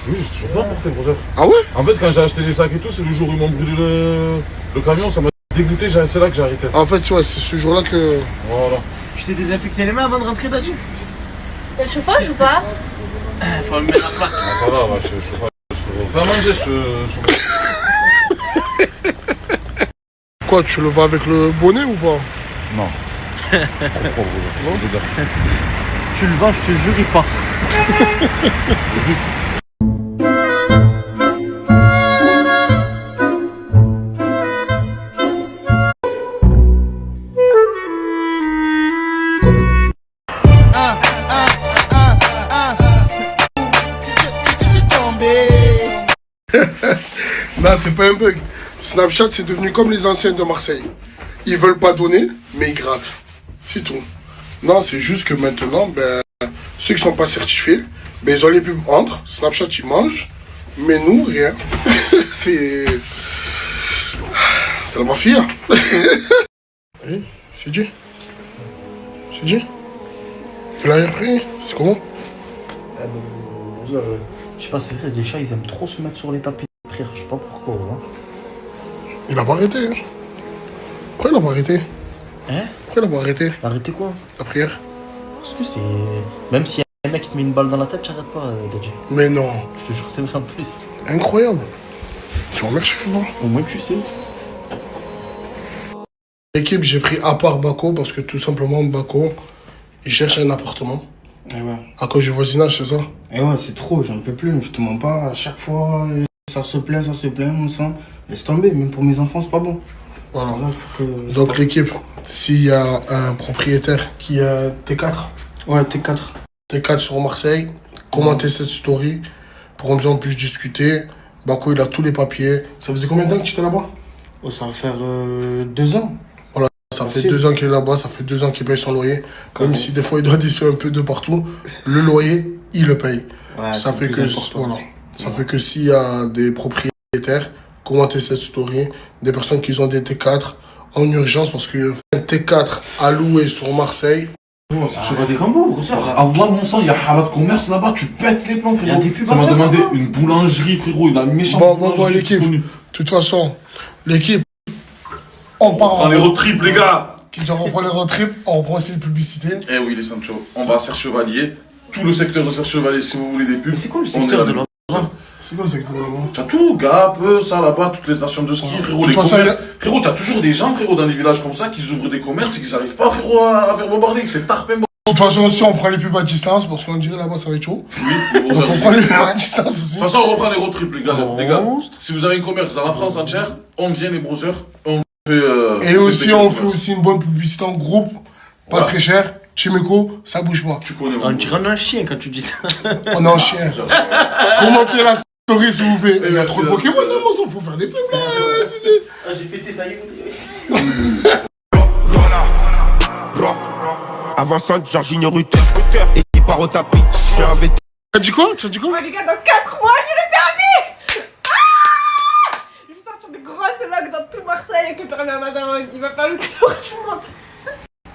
Oui, j'ai toujours fait emporter, brother. Ah ouais? En fait, quand j'ai acheté les sacs et tout, c'est le jour où ils m'ont brûlé le camion, ça m'a dégoûté, c'est là que j'ai arrêté. En fait, ouais, c'est ce jour-là que. Voilà. Tu t'es désinfecté les mains avant de rentrer, Dadji? Y'a le chauffage ou pas? Faut me mettre la plaque. Ah, ça va, ouais, je fais à manger, Quoi, tu le vas avec le bonnet ou pas? Non. Trop brother. Tu le vends, je te jure, il part. Non, c'est pas un bug. Snapchat, c'est devenu comme les anciens de Marseille. Ils veulent pas donner, mais ils grattent. C'est tout. Non, c'est juste que maintenant, ben, ceux qui sont pas certifiés, ben, ils ont les pubs entre. Snapchat, ils mangent. Mais nous, rien. C'est la mafia. Hey, c'est Dieu. C'est Dieu. Flyer prêt. C'est comment? Je sais pas, c'est vrai, les chats ils aiment trop se mettre sur les tapis de prière. Je sais pas pourquoi. Hein. Il a pas arrêté. Hein. Pourquoi il a pas arrêté? Hein? Pourquoi il a pas arrêté? Arrêtez quoi? La prière. Parce que c'est. Même si y a un mec qui te met une balle dans la tête, j'arrête pas, Dadji. Mais non. Je te jure, c'est vrai en plus. Incroyable. Tu remercies, non? Au moins tu sais. L'équipe, j'ai pris à part Bako parce que tout simplement, Bako, il cherche un appartement. Et ouais. À cause du voisinage, c'est ça? Et ouais, c'est trop, j'en peux plus, mais je te mens pas. À chaque fois, ça se plaint, mon sang. Laisse tomber, même pour mes enfants, c'est pas bon. Voilà. Là, faut que... Donc l'équipe, s'il y a un propriétaire qui a T4. Ouais, T4. T4 sur Marseille, commentez cette story pour qu'on puisse discuter. Bako, il a tous les papiers. Ça faisait combien de temps que tu étais là-bas? Oh, ça va faire 2 ans. Voilà, ça fait 2 ans qu'il est là-bas, ça fait 2 ans qu'il paye son loyer. Même si des fois il doit descendre un peu de partout, le loyer, il le paye. Ouais, ça fait que voilà. Ça fait que s'il y a des propriétaires, commentez cette story, des personnes qui ont des T4 en urgence parce que un T4 à louer sur Marseille. Chevalier Cambo, avoir mon sang, il y a Halat Commerce là-bas, tu pètes les plombs, frérot. Ça m'a demandé une boulangerie, frérot, il a méchant. Bon, l'équipe. De toute façon, l'équipe, on part. On prend les road trips, les gars. On prend les road trips, on prend aussi les publicités. Eh oui, les Sancho, on va à Serre Chevalier. Tout le secteur de Serre Chevalier, si vous voulez des pubs. C'est quoi le secteur de l'endroit? C'est quoi le secteur de l'endroit? T'as tout, Gap, ça là-bas, toutes les stations de ski, frérot, les commerces. Frérot, t'as toujours des gens, frérot, dans les villages comme ça, qui ouvrent des commerces et qui n'arrivent pas, frérot, à faire bombarder, c'est le tarpin. De toute façon, aussi, on prend les pubs à distance parce qu'on dirait là-bas, ça va être chaud. Oui, donc on prend les pubs à distance aussi. De toute façon, on reprend les road trips, les gars. Les gars, si vous avez un commerce dans la France entière, on vient les browsers, on fait. Et aussi, on fait aussi une bonne publicité en groupe, pas très cher. Chimeco, ça bouge pas. Tu connais On dirait un chien quand tu dis ça. On est un chien. Commentez la story, s'il vous plaît. Il y a trop de Pokémon là, mon sang, faut faire des pubs là. Ah, j'ai fait détailler. Avançante, Jorginho Rutter. Et qui part au tapis. Je suis un vétéran. Tu as dit quoi? Tu as dit quoi? Oh les gars, dans 4 mois, j'ai le permis. Ah, je vais sortir des grosses logs dans tout Marseille avec le permis à madame. Il va faire le tour du monde.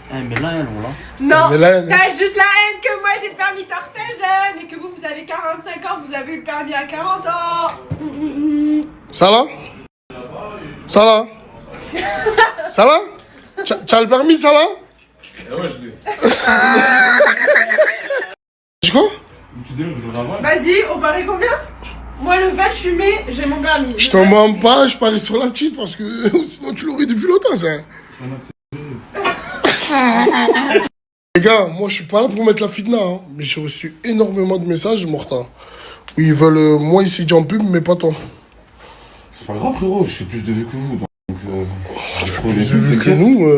Eh, mais là, elle, là. Non, mais là, t'as juste la haine que moi j'ai le permis tard très jeune et que vous avez 45 ans, vous avez eu le permis à 40 ans. Ça là? Ça là? Ça là? T'as le permis, ça là? Ouais, je l'ai. Tu quoi? Vas-y, on parie combien? Moi le 28 mai, j'ai mon permis. Je t'en mens pas, je parie sur la petite parce que sinon tu l'aurais depuis longtemps, ça. Les gars, moi je suis pas là pour mettre la fitna, hein, mais j'ai reçu énormément de messages, Morta, où ils veulent moi ici en pub, mais pas toi. C'est pas grave, frérot, je fais plus de vues que vous. Donc, je fais plus de vues que nous.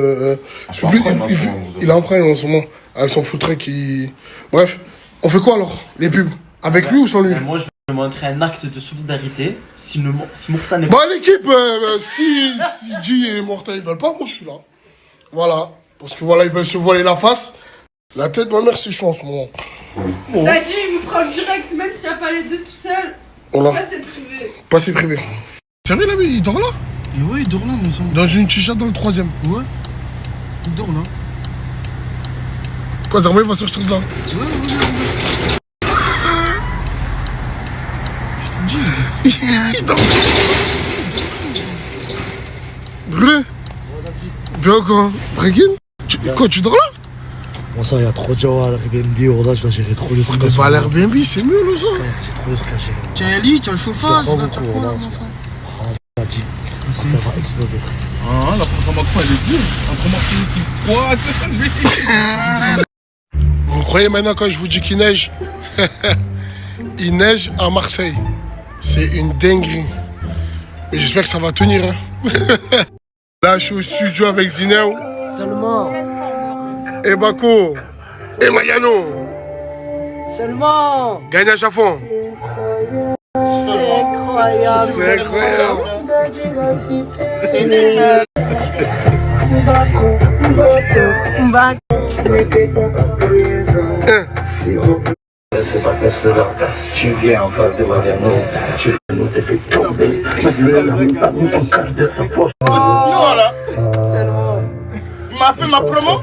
Il est en prime en ce moment, avec son foot truck qui. Bref, on fait quoi alors? Les pubs? Avec lui ou sans lui? Moi je vais montrer un acte de solidarité. Si Morta n'est pas. Bah l'équipe, si G et Morta ils veulent pas, moi je suis là. Voilà. Parce que voilà, ils veulent se voiler la face. La tête, ma mère, c'est chaud en ce moment. Bon. T'as dit, il vous prend le direct, même s'il n'y a pas les deux tout seul. Voilà. Passez privé. Passez privé. Sérieux, là, il dort là? Et ouais, il dort là, mon sang. Dans une chicha dans le 3ème. Ouais. Il dort là. Quoi, Zarma, il va sur ce truc là? Ouais. Je te dis. Il dort. Brûlé? Bien quoi? Tranquille? Quoi, tu dors là? Bon ça, il y a trop de gens à l'Airbnb, là je dois gérer trop de trucs. Mais pas à l'Airbnb, c'est mieux le ça. Ouais, j'ai trop de trucs à gérer. Tu as un lit, tu as le chauffage, tu as quoi là, mon sang? Ah, t'as dit, ça va exploser. Ah, la transformation elle est dure. Un qui squat. Vous croyez maintenant quand je vous dis qu'il neige? Il neige à Marseille. C'est une dinguerie. Mais j'espère que ça va tenir, hein. Là, je suis au studio avec Zineo. Seulement. Et Bako. Et Mayano. Seulement. Gagnage à fond. C'est incroyable. C'est incroyable. C'est pas faire cela. Tu viens en face de Mariano. Tu t'es fait tomber. Même pas mis ton cache de sa fois. Voilà. Il m'a fait ma promo.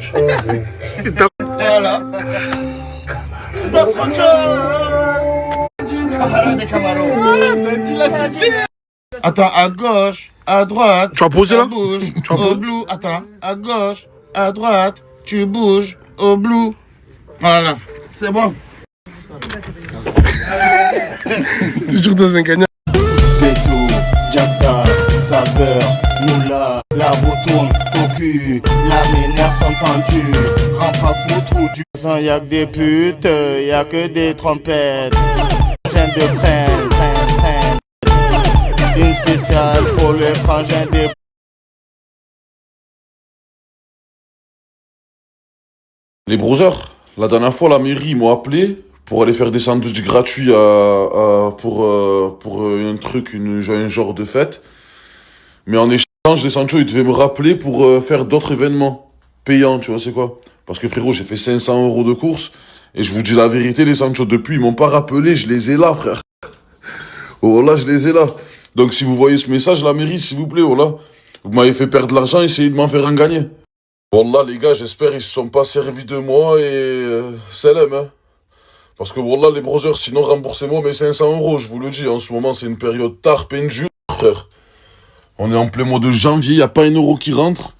Voilà. Attends, à gauche, à droite. Tu vas poser là? Bouge, au blue. Attends, à gauche, à droite, tu bouges, au blue. Voilà, c'est bon. Toujours dans un gagnant. Béto, Jabda, saveur, moula, la retourne, cocu, la ménère sont tendues, rends pas fou trou du sang, y'a que des putes, y'a que des trompettes, frangin de freine, une spéciale pour le frangin des... Les brothers, la dernière fois, la mairie, ils m'ont appelé pour aller faire des sandwichs gratuits pour un truc, un genre de fête. Mais en échange, les Sancho, ils devaient me rappeler pour faire d'autres événements payants, tu vois, c'est quoi? Parce que frérot, j'ai fait 500 € de courses, et je vous dis la vérité, les Sancho, depuis, ils m'ont pas rappelé, je les ai là, frère. Oh là, je les ai là. Donc si vous voyez ce message, la mairie, s'il vous plaît, oh là, vous m'avez fait perdre de l'argent, essayez de m'en faire en gagner. Wallah, les gars, j'espère ils se sont pas servis de moi et salam, hein. Parce que wallah, les brothers, sinon remboursez-moi mes 500 €, je vous le dis. En ce moment, c'est une période tard, dure, frère. On est en plein mois de janvier, y a pas un euro qui rentre.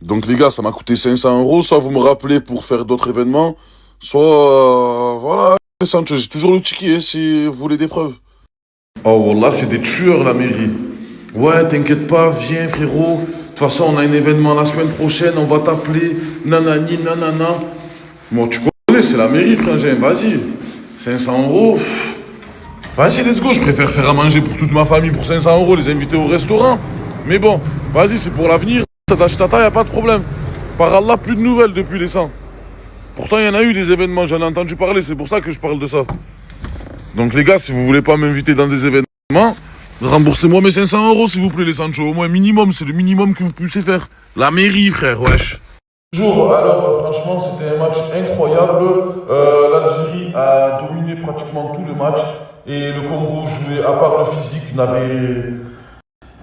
Donc les gars, ça m'a coûté 500 €. Soit vous me rappelez pour faire d'autres événements, soit voilà. J'ai toujours le ticket, hein, si vous voulez des preuves. Oh wallah, c'est des tueurs, la mairie. Ouais, t'inquiète pas, viens frérot. De toute façon, on a un événement la semaine prochaine, on va t'appeler, nanani, nanana. Bon, tu connais, c'est la mairie, frangin, vas-y. 500 €. Vas-y, let's go, je préfère faire à manger pour toute ma famille pour 500 €, les inviter au restaurant. Mais bon, vas-y, c'est pour l'avenir. Tata, y a pas de problème. Par Allah, plus de nouvelles depuis les 100. Pourtant, il y en a eu des événements, j'en ai entendu parler, c'est pour ça que je parle de ça. Donc les gars, si vous voulez pas m'inviter dans des événements, remboursez-moi mes 500 € s'il vous plaît les Sancho, au moins minimum, c'est le minimum que vous puissiez faire. La mairie frère, wesh. Bonjour, alors franchement c'était un match incroyable, l'Algérie a dominé pratiquement tout le match et le Congo jouait, à part le physique, n'avait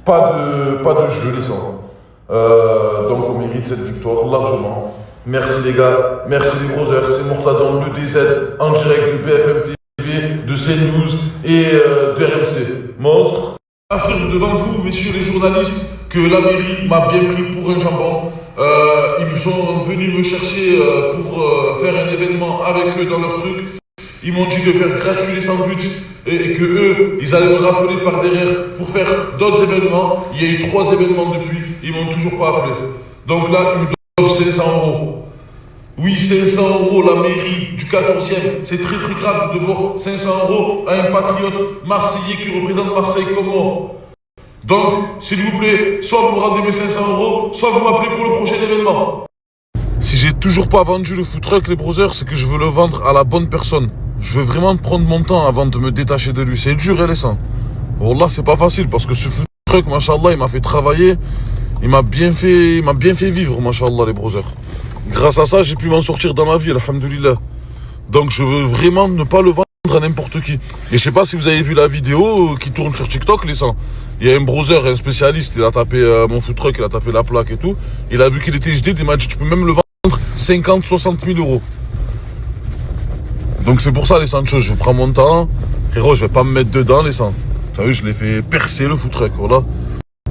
pas de jeu les sangs. Donc on mérite cette victoire largement. Merci les gars, merci les brothers, c'est Mortadon, le DZ, en direct de BFM TV, de CNews et de RMC. Monstre. Affirme devant vous, messieurs les journalistes, que la mairie m'a bien pris pour un jambon. Ils sont venus me chercher pour faire un événement avec eux dans leur truc. Ils m'ont dit de faire gratuit les sandwichs et que eux, ils allaient me rappeler par derrière pour faire d'autres événements. Il y a eu 3 événements depuis, ils m'ont toujours pas appelé. Donc là, ils me doivent 500 €. Oui, 500 € la mairie du 14e. C'est très très grave de devoir 500 € à un patriote marseillais qui représente Marseille comme moi. Donc, s'il vous plaît, soit vous me rendez mes 500 €, soit vous m'appelez pour le prochain événement. Si j'ai toujours pas vendu le food truck, les brothers, c'est que je veux le vendre à la bonne personne. Je veux vraiment prendre mon temps avant de me détacher de lui. C'est dur, les sangs. Wallah, c'est pas facile parce que ce food truck, machallah, il m'a fait travailler. Il m'a bien fait vivre, machallah, les brothers. Grâce à ça, j'ai pu m'en sortir dans ma vie, alhamdoulilah. Donc je veux vraiment ne pas le vendre à n'importe qui. Et je sais pas si vous avez vu la vidéo qui tourne sur TikTok, les sangs. Il y a un browser, un spécialiste, il a tapé mon food truck, il a tapé la plaque et tout. Il a vu qu'il était HD, il m'a dit tu peux même le vendre 50-60 000 €. Donc c'est pour ça les Sancho, je prends mon temps. Frérot, je vais pas me mettre dedans les sangs. T'as vu, je l'ai fait percer le food truck, voilà.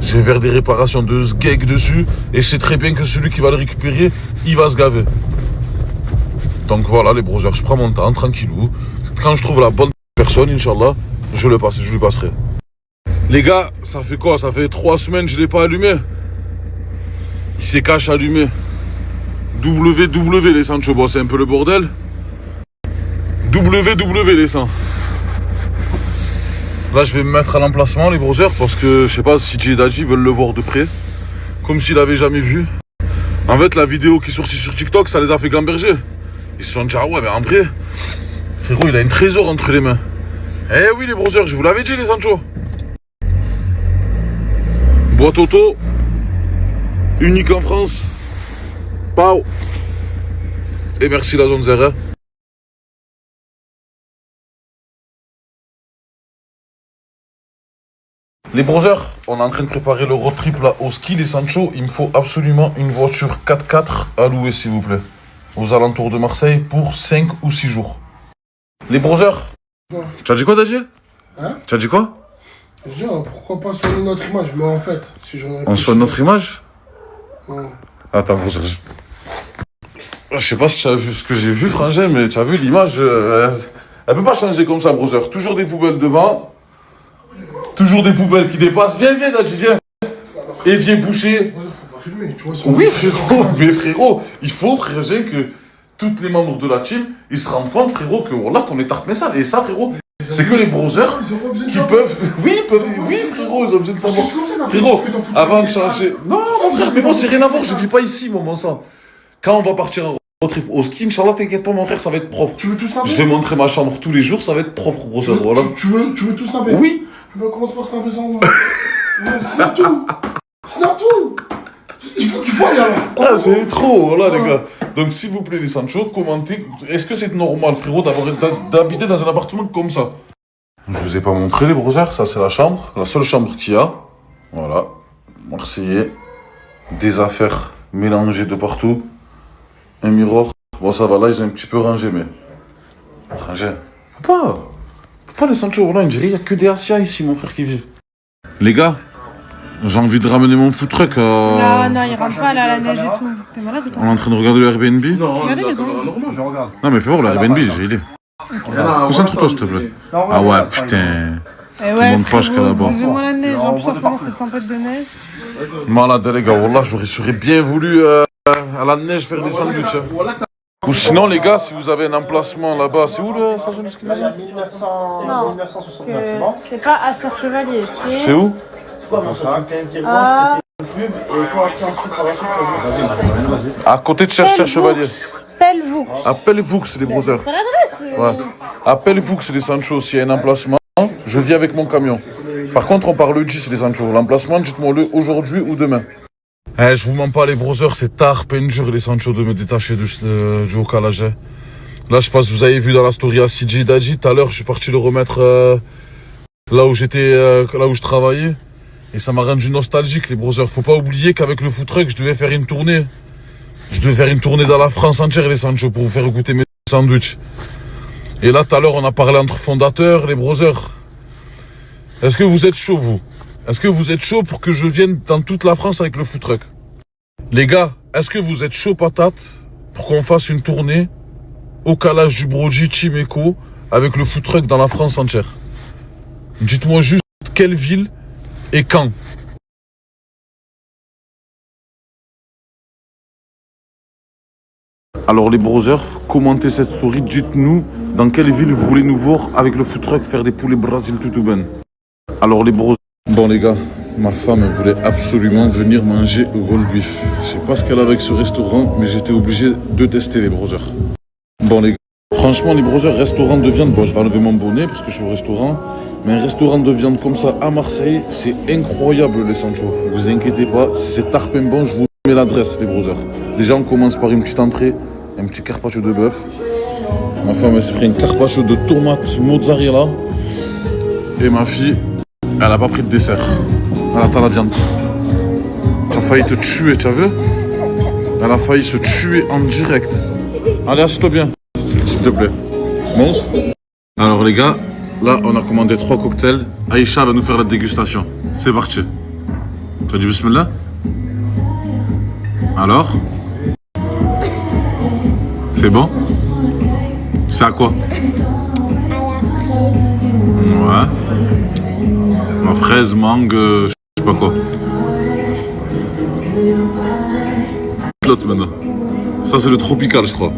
Je vais faire des réparations de sgeg dessus et je sais très bien que celui qui va le récupérer, il va se gaver. Donc voilà les brothers, je prends mon temps, tranquillou. Quand je trouve la bonne personne, Inch'Allah, je lui passerai. Les gars, ça fait quoi? Ça fait 3 semaines que je ne l'ai pas allumé. Il s'est caché allumé. WW les Sancho, bon c'est un peu le bordel. WW les sangs. Là, je vais me mettre à l'emplacement, les brothers, parce que je sais pas si Jay et Dadji veulent le voir de près. Comme s'ils l'avaient jamais vu. En fait, la vidéo qui est sortie sur TikTok, ça les a fait gamberger. Ils se sont dit, ah ouais, mais en vrai, frérot, il a un trésor entre les mains. Eh oui, les brothers, je vous l'avais dit, les Sancho. Boîte auto, unique en France. Pau. Et merci la zone Zera. Les brothers, on est en train de préparer le road trip là au ski, les Sancho. Il me faut absolument une voiture 4x4 à louer, s'il vous plaît. Aux alentours de Marseille pour 5 ou 6 jours. Les brothers, Tu as dit quoi, Daji? Hein? Tu as dit quoi? Je dis, pourquoi pas soigner notre image? Mais en fait, si je On soigne notre image? Ouais. Attends, je sais pas si tu as vu ce que j'ai vu, frangin, mais tu as vu l'image. Elle peut pas changer comme ça, brother. Toujours des poubelles devant. Toujours des poubelles qui dépassent. Viens, Daji, viens. Évier bouché. Faut pas filmer, tu vois. Oui, frérot, mais frérot, il faut, frérot, que tous les membres de la team, ils se rendent compte, frérot, que voilà, qu'on est Tartmessal. Et ça, frérot, c'est que les brothers qui peuvent. Oui, frérot, ils ont besoin de savoir. Frérot, avant de changer. Non, mon frère, mais moi, c'est rien à voir, je vis pas ici, moi, mon sang. Quand on va partir en road trip au ski, Inch'Allah, t'inquiète pas, mon frère, ça va être propre. Tu veux tout snapper? Je vais montrer ma chambre tous les jours, ça va être propre, brother, voilà. Tu veux tout snapper? Oui. Bah, commence par snapper sans moi. Snap tout! Snap tout! Il faut qu'il voie, alors! Ah, c'est trop, voilà, les gars. Donc, s'il vous plaît, les Sancho, commentez. Est-ce que c'est normal, frérot, d'habiter dans un appartement comme ça? Je vous ai pas montré, les brothers. Ça, c'est la chambre. La seule chambre qu'il y a. Voilà. Marseillais. Des affaires mélangées de partout. Un miroir. Bon, ça va, là, ils ont un petit peu rangé, mais... Rangé. Pas les Sancho, voilà, il n'y a que des Asias ici, mon frère, qui vivent. Les gars, j'ai envie de ramener mon food truck à... Non, il rentre pas là, à la neige et tout. T'es malade ou quoi? On est en train de regarder le Airbnb? Regardez les ondes. Je regarde. Non, mais fais voir le Airbnb, j'ai idée. Concentre-toi, s'il te plaît. Ah ouais, putain. Eh ouais, Monte pas jusqu'à là-bas. Moi la neige, en plus en ce moment cette tempête de neige. Malade, les gars, wallah, j'aurais bien voulu à la neige faire des sandwichs. Ou sinon, les gars, si vous avez un emplacement là-bas, c'est où le station de ski? Non, c'est pas à Serre-Chevalier, c'est... C'est où? À côté de Serre-Chevalier. Pelvoux. À Pelvoux, c'est des brothers. T'as l'adresse? Ouais. À Pelvoux, c'est des Sancho. S'il y a un emplacement, je viens avec mon camion. Par contre, on parle le 10, c'est des Sancho. L'emplacement, dites-moi-le aujourd'hui ou demain. Eh, je vous mens pas, les brothers, c'est tard, peine dur, les Sancho, de me détacher du haut calage. Là, je pense que vous avez vu dans la story à CJ Daji, tout à l'heure, je suis parti le remettre là où je travaillais. Et ça m'a rendu nostalgique, les brothers. Faut pas oublier qu'avec le food truck, je devais faire une tournée. Je devais faire une tournée dans la France entière, les Sancho, pour vous faire goûter mes sandwichs. Et là, tout à l'heure, on a parlé entre fondateurs, les brothers. Est-ce que vous êtes chaud, vous? Est-ce que vous êtes chaud pour que je vienne dans toute la France avec le food truck? Les gars, est-ce que vous êtes chaud patate pour qu'on fasse une tournée au calage du Brody Chimeco avec le food truck dans la France entière? Dites-moi juste quelle ville et quand. Alors les brothers, commentez cette story, dites-nous dans quelle ville vous voulez nous voir avec le food truck faire des poulets Brésil tout ben. Alors les brothers, bon les gars, ma femme voulait absolument venir manger au roll beef. Je sais pas ce qu'elle a avec ce restaurant, mais j'étais obligé de tester les brothers. Bon les gars, franchement les brothers, restaurant de viande, bon je vais enlever mon bonnet parce que je suis au restaurant, mais un restaurant de viande comme ça à Marseille, c'est incroyable les Sancho. Vous inquiétez pas, si c'est tarpin bon, je vous mets l'adresse les brothers. Déjà on commence par une petite entrée, un petit carpaccio de bœuf. Ma femme s'est pris un carpaccio de tomates mozzarella. Et ma fille, elle a pas pris de dessert. Elle attend la viande. Tu as failli te tuer, tu as vu? Elle a failli se tuer en direct. Allez, assieds-toi bien, s'il te plaît. Bon. Alors les gars, là on a commandé 3 cocktails. Aïcha va nous faire la dégustation. C'est parti. Tu as dit bismillah? Alors? C'est bon? C'est à quoi? Ouais. Ma fraise, mangue, je sais pas quoi. L'autre maintenant. Ça c'est le tropical je crois.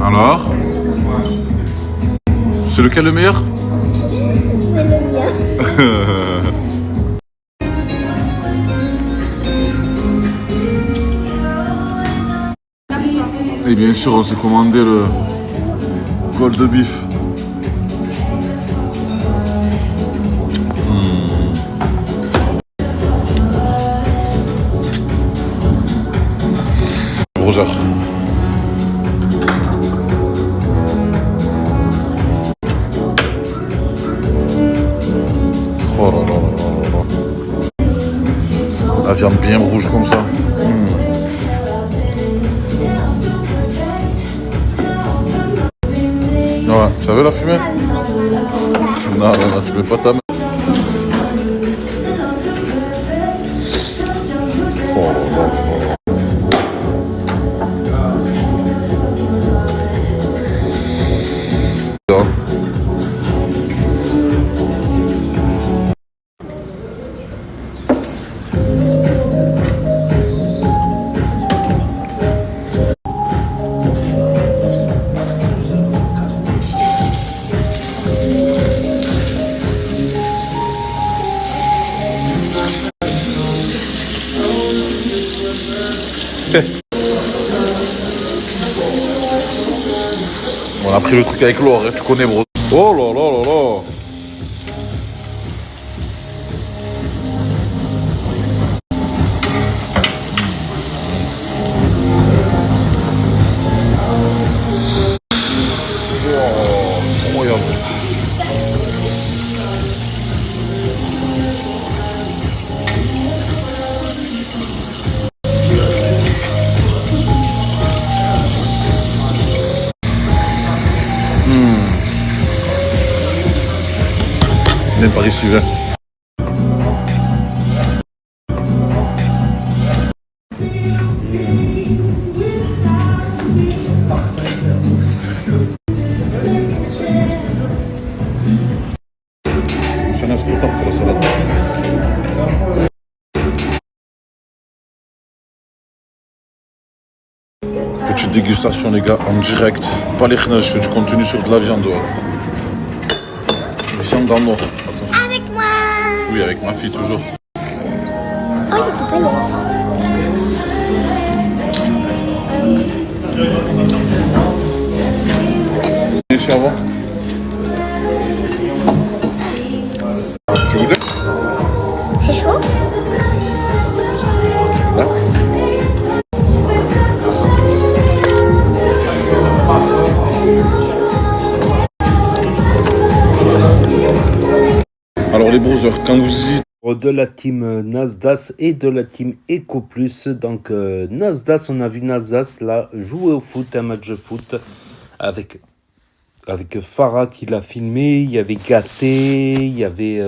Alors? C'est lequel le meilleur? C'est le mien. Et bien sûr, on s'est commandé le gold beef. Brother. Oh là là là là là. La viande bien rouge comme ça. Ouais, tu as vu la fumée? Non, tu mets pas ta main. Oh là là. On a pris le truc avec l'or, hein, tu connais, bro. Oh là là là là. Incroyable. Viens par ici, viens. Je suis un instructeur pour la salade. Petite dégustation, les gars, en direct. Pas les khnaj, je fais du contenu sur de la viande. Viande dans le nord. Avec moi. Oui, avec ma fille, toujours. Oh, il est pas Ici avant. Tu veux goûter? C'est chaud? Là. Alors les brothers, quand vous y... De la team Nasdas et de la team Eco Plus. Donc Nasdas, on a vu Nasdas là jouer au foot, un match de foot avec Farah qui l'a filmé. Il y avait Gaté, il y avait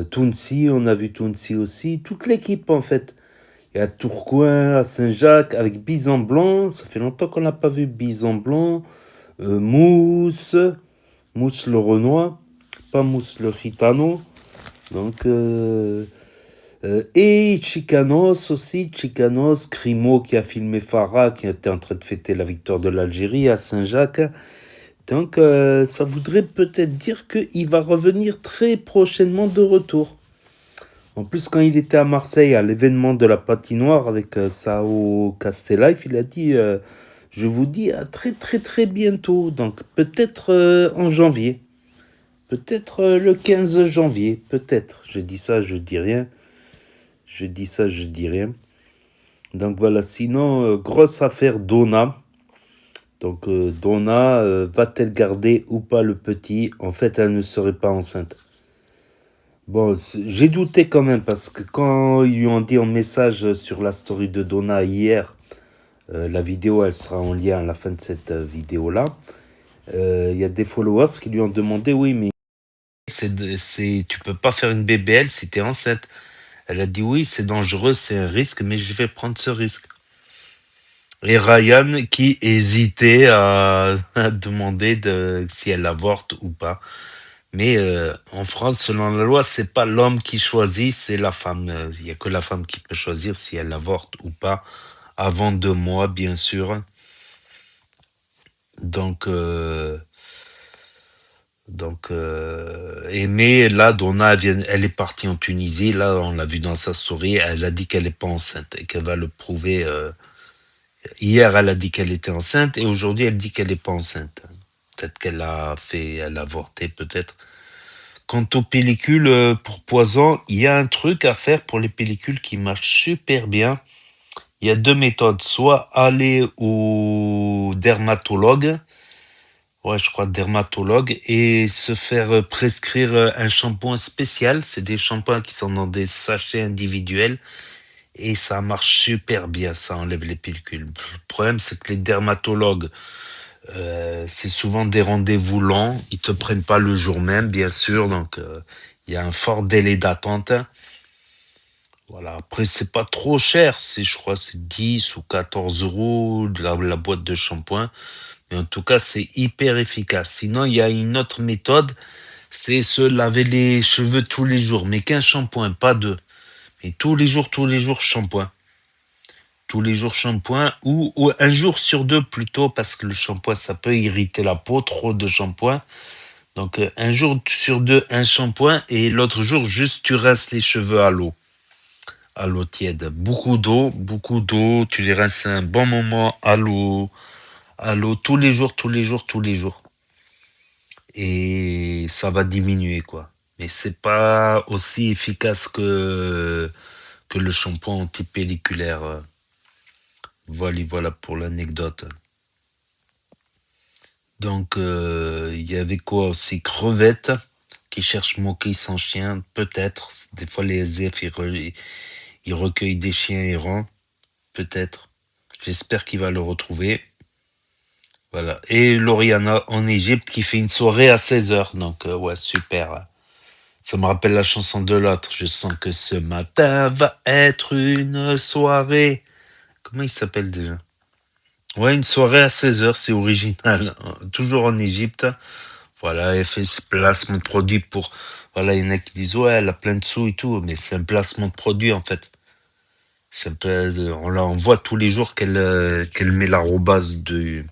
Tounsi, on a vu Tounsi aussi, toute l'équipe en fait. Il y a Tourcoing, à Saint-Jacques, avec Bison Blanc, ça fait longtemps qu'on n'a pas vu Bison Blanc, Mousse le Renoir, pas Mousse le Gitano, donc et Chicanos aussi, Chicanos, Crimo qui a filmé Farah, qui était en train de fêter la victoire de l'Algérie à Saint-Jacques. Donc ça voudrait peut-être dire qu'il va revenir très prochainement de retour. En plus, quand il était à Marseille, à l'événement de la patinoire avec Sao Castellife, il a dit je vous dis à très très très bientôt. Donc peut-être en janvier. Peut-être le 15 janvier. Peut-être. Je dis ça, je dis rien. Je dis ça, je dis rien. Donc voilà. Sinon, grosse affaire Donna. Donc Donna, va-t-elle garder ou pas le petit? En fait, elle ne serait pas enceinte. Bon, j'ai douté quand même parce que quand ils lui ont dit en message sur la story de Donna hier, la vidéo elle sera en lien à la fin de cette vidéo-là, il y a des followers qui lui ont demandé oui mais tu peux pas faire une BBL si tu es enceinte. Elle a dit oui c'est dangereux, c'est un risque mais je vais prendre ce risque. Et Ryan qui hésitait à demander si elle avorte ou pas. Mais en France, selon la loi, c'est pas l'homme qui choisit, c'est la femme. Il n'y a que la femme qui peut choisir si elle avorte ou pas, avant 2 mois, bien sûr. Donc mais là, Donna, elle est partie en Tunisie. Là, on l'a vu dans sa story. Elle a dit qu'elle n'est pas enceinte et qu'elle va le prouver. Hier, elle a dit qu'elle était enceinte et aujourd'hui, elle dit qu'elle n'est pas enceinte. Peut-être qu'elle a avorté, peut-être. Quant aux pellicules pour poison, il y a un truc à faire pour les pellicules qui marchent super bien. Il y a 2 méthodes. Soit aller au dermatologue, je crois dermatologue, et se faire prescrire un shampoing spécial. C'est des shampoings qui sont dans des sachets individuels. Et ça marche super bien, ça enlève les pellicules. Le problème, c'est que les dermatologues, C'est souvent des rendez-vous longs. Ils te prennent pas le jour même, bien sûr. Donc, il y a un fort délai d'attente. Voilà. Après, c'est pas trop cher. Je crois, c'est 10 ou 14 euros la boîte de shampoing. Mais en tout cas, c'est hyper efficace. Sinon, il y a une autre méthode. C'est se laver les cheveux tous les jours. Mais qu'un shampoing, pas deux. Mais tous les jours, shampoing. Tous les jours shampoing ou un jour sur deux plutôt parce que le shampoing ça peut irriter la peau, trop de shampoing. Donc un jour sur deux un shampoing et l'autre jour juste tu rinces les cheveux à l'eau tiède. Beaucoup d'eau, tu les rinces un bon moment à l'eau tous les jours. Et ça va diminuer quoi. Mais c'est pas aussi efficace que le shampoing antipelliculaire. Voilà pour l'anecdote. Donc, il y avait quoi aussi? Crevette, qui cherche moquer son chien, peut-être. Des fois, les SDF, ils recueillent des chiens errants, peut-être. J'espère qu'il va le retrouver. Voilà. Et Lauriana en Égypte qui fait une soirée à 16h. Donc, ouais, super. Ça me rappelle la chanson de l'autre. Je sens que ce matin va être une soirée. Comment il s'appelle déjà? Ouais, une soirée à 16h, c'est original. Toujours en Égypte. Voilà, elle fait ce placement de produit pour... Voilà, il y en a qui disent, ouais, elle a plein de sous et tout, mais c'est un placement de produit, en fait. On voit tous les jours qu'elle met l'arrobase de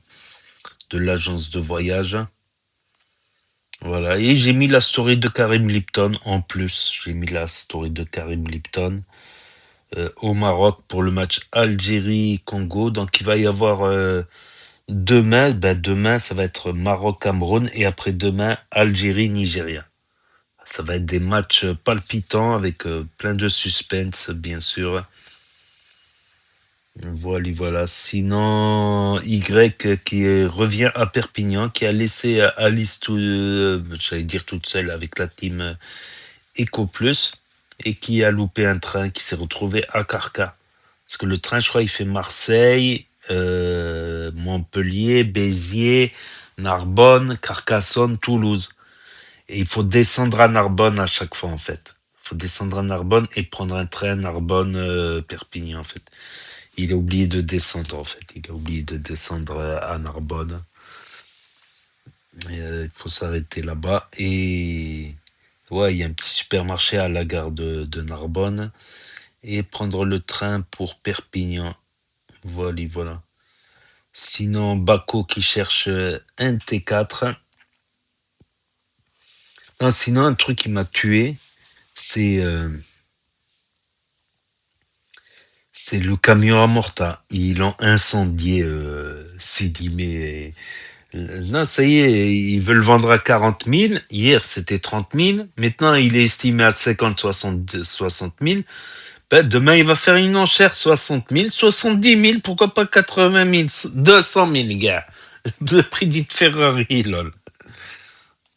l'agence de voyage. Voilà, et j'ai mis la story de Karim Lipton en plus. J'ai mis la story de Karim Lipton au Maroc pour le match Algérie-Congo. Donc, il va y avoir... demain, ça va être Maroc-Cameroun et après-demain, Algérie-Nigeria. Ça va être des matchs palpitants avec plein de suspense, bien sûr. Voilà. Sinon, Y qui revient à Perpignan, qui a laissé Alice, j'allais dire toute seule avec la team Eco Plus et qui a loupé un train qui s'est retrouvé à Carca. Parce que le train, je crois, il fait Marseille, Montpellier, Béziers, Narbonne, Carcassonne, Toulouse. Et il faut descendre à Narbonne à chaque fois, en fait. Il faut descendre à Narbonne et prendre un train Narbonne-Perpignan, en fait. Il a oublié de descendre, en fait. Il a oublié de descendre à Narbonne. Il faut s'arrêter là-bas. Et ouais, il y a un petit supermarché à la gare de Narbonne. Et prendre le train pour Perpignan. Voilà. Sinon, Baco qui cherche un T4. Non, sinon, un truc qui m'a tué, c'est le camion à Morta. Ils l'ont incendié, Sidi, mais... non, ça y est, ils veulent vendre à 40 000. Hier, c'était 30 000. Maintenant, il est estimé à 50, 60 000. Ben, demain, il va faire une enchère 60 000, 70 000, pourquoi pas 80 000, 200 000, gars. Le prix d'une Ferrari, lol.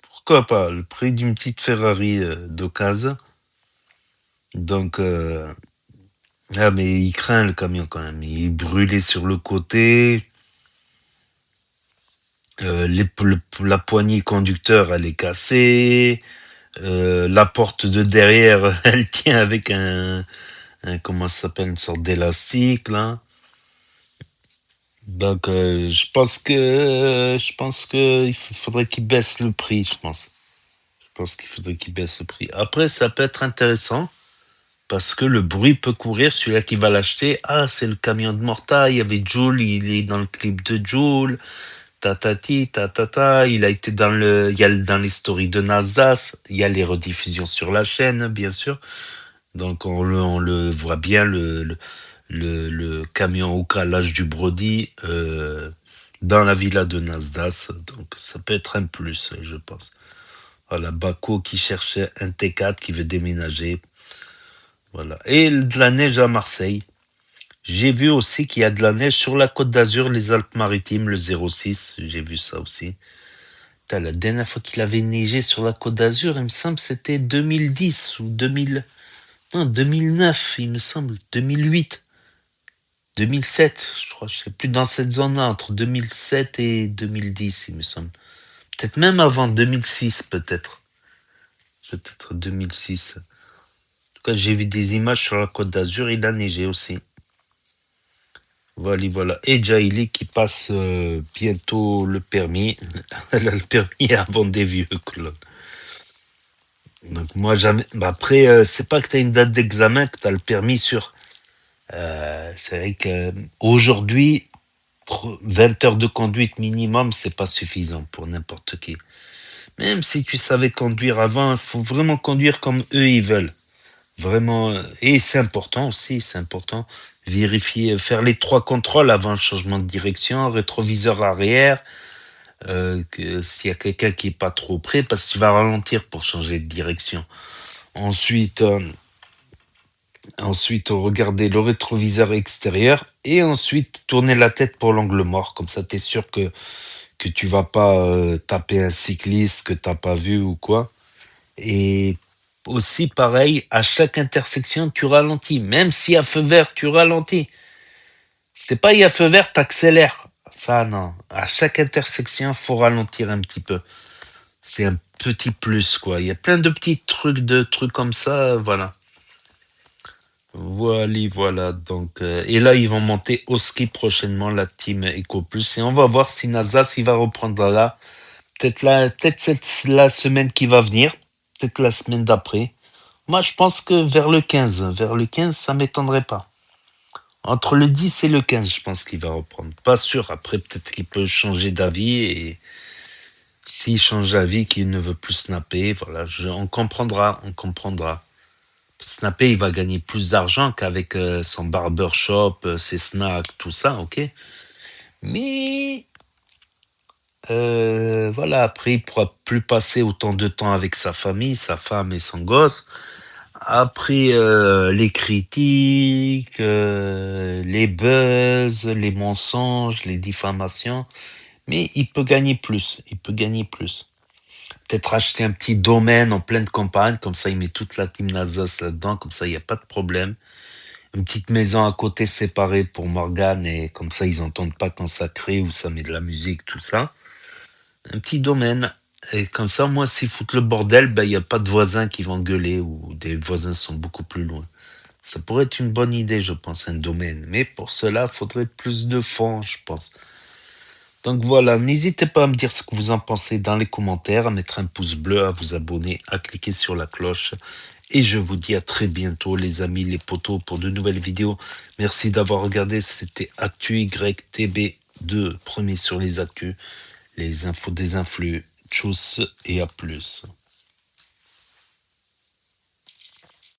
Pourquoi pas, le prix d'une petite Ferrari d'occasion. Donc, mais il craint le camion quand même. Il est brûlé sur le côté. La poignée conducteur, elle est cassée. La porte de derrière, elle tient avec comment ça s'appelle, une sorte d'élastique là. Donc je pense que il faudrait qu'il baisse le prix, je pense. Je pense qu'il faudrait qu'il baisse le prix. Après, ça peut être intéressant parce que le bruit peut courir. Celui-là qui va l'acheter, c'est le camion de Morta. Il y avait Jul, il est dans le clip de Jul. Tatati, tatata. Il a été dans les stories de Nasdaq. Il y a les rediffusions sur la chaîne, bien sûr. Donc on le voit bien, le camion au calage du Brody dans la villa de Nasdaq. Donc ça peut être un plus, je pense. Voilà, Baco qui cherchait un T4 qui veut déménager. Voilà. Et de la neige à Marseille. J'ai vu aussi qu'il y a de la neige sur la Côte d'Azur, les Alpes-Maritimes, le 06. J'ai vu ça aussi. La dernière fois qu'il avait neigé sur la Côte d'Azur, il me semble, c'était 2010 ou 2000. Non, 2009, il me semble. 2008. 2007, je crois, je sais plus, dans cette zone-là, entre 2007 et 2010, il me semble. Peut-être même avant 2006, peut-être. Peut-être 2006. En tout cas, j'ai vu des images sur la Côte d'Azur, il a neigé aussi. Voilà, voilà. Et Jaili qui passe bientôt le permis. Elle a le permis avant des vieux colonnes. Donc moi, jamais. Bah après, c'est pas que tu as une date d'examen, que tu as le permis sur. C'est vrai qu'aujourd'hui, 20 heures de conduite minimum, c'est pas suffisant pour n'importe qui. Même si tu savais conduire avant, il faut vraiment conduire comme eux ils veulent. Vraiment. Et c'est important aussi, c'est important. Vérifier, faire les 3 contrôles avant le changement de direction, rétroviseur arrière, s'il y a quelqu'un qui est pas trop près, parce que tu vas ralentir pour changer de direction. Ensuite, regarder le rétroviseur extérieur et ensuite tourner la tête pour l'angle mort. Comme ça, tu es sûr que tu vas pas taper un cycliste que tu n'as pas vu ou quoi. Et aussi, pareil, à chaque intersection, tu ralentis. Même s'il y a feu vert, tu ralentis. C'est pas il y a feu vert, t'accélères. Ça, non. À chaque intersection, faut ralentir un petit peu. C'est un petit plus, quoi. Il y a plein de petits trucs comme ça, voilà. Voilà. Donc, et là, ils vont monter au ski prochainement, la team Eco Plus. Et on va voir si Nasdaq, il va reprendre là. Peut-être la semaine qui va venir. Peut-être la semaine d'après. Moi, je pense que vers le 15, ça m'étonnerait pas. Entre le 10 et le 15, je pense qu'il va reprendre. Pas sûr. Après, peut-être qu'il peut changer d'avis et s'il change d'avis, qu'il ne veut plus snapper, voilà, on comprendra. Snapper, il va gagner plus d'argent qu'avec son barbershop, ses snacks, tout ça, ok. Mais voilà, après, il pourra plus passer autant de temps avec sa famille, sa femme et son gosse. Après, les critiques, les buzz, les mensonges, les diffamations. Mais il peut gagner plus. Peut-être acheter un petit domaine en pleine campagne, comme ça il met toute la team d'Alsace là-dedans, comme ça il n'y a pas de problème. Une petite maison à côté séparée pour Morgane, et comme ça ils n'entendent pas quand ça crée ou ça met de la musique, tout ça. Un petit domaine. Et comme ça, moi, s'ils foutent le bordel, il n'y a pas de voisins qui vont gueuler ou des voisins sont beaucoup plus loin. Ça pourrait être une bonne idée, je pense, un domaine. Mais pour cela, il faudrait plus de fonds, je pense. Donc voilà, n'hésitez pas à me dire ce que vous en pensez dans les commentaires, à mettre un pouce bleu, à vous abonner, à cliquer sur la cloche. Et je vous dis à très bientôt, les amis, les potos, pour de nouvelles vidéos. Merci d'avoir regardé, c'était Actu YTB2, premier sur les actus, les infos des influx. Tchuss et à plus.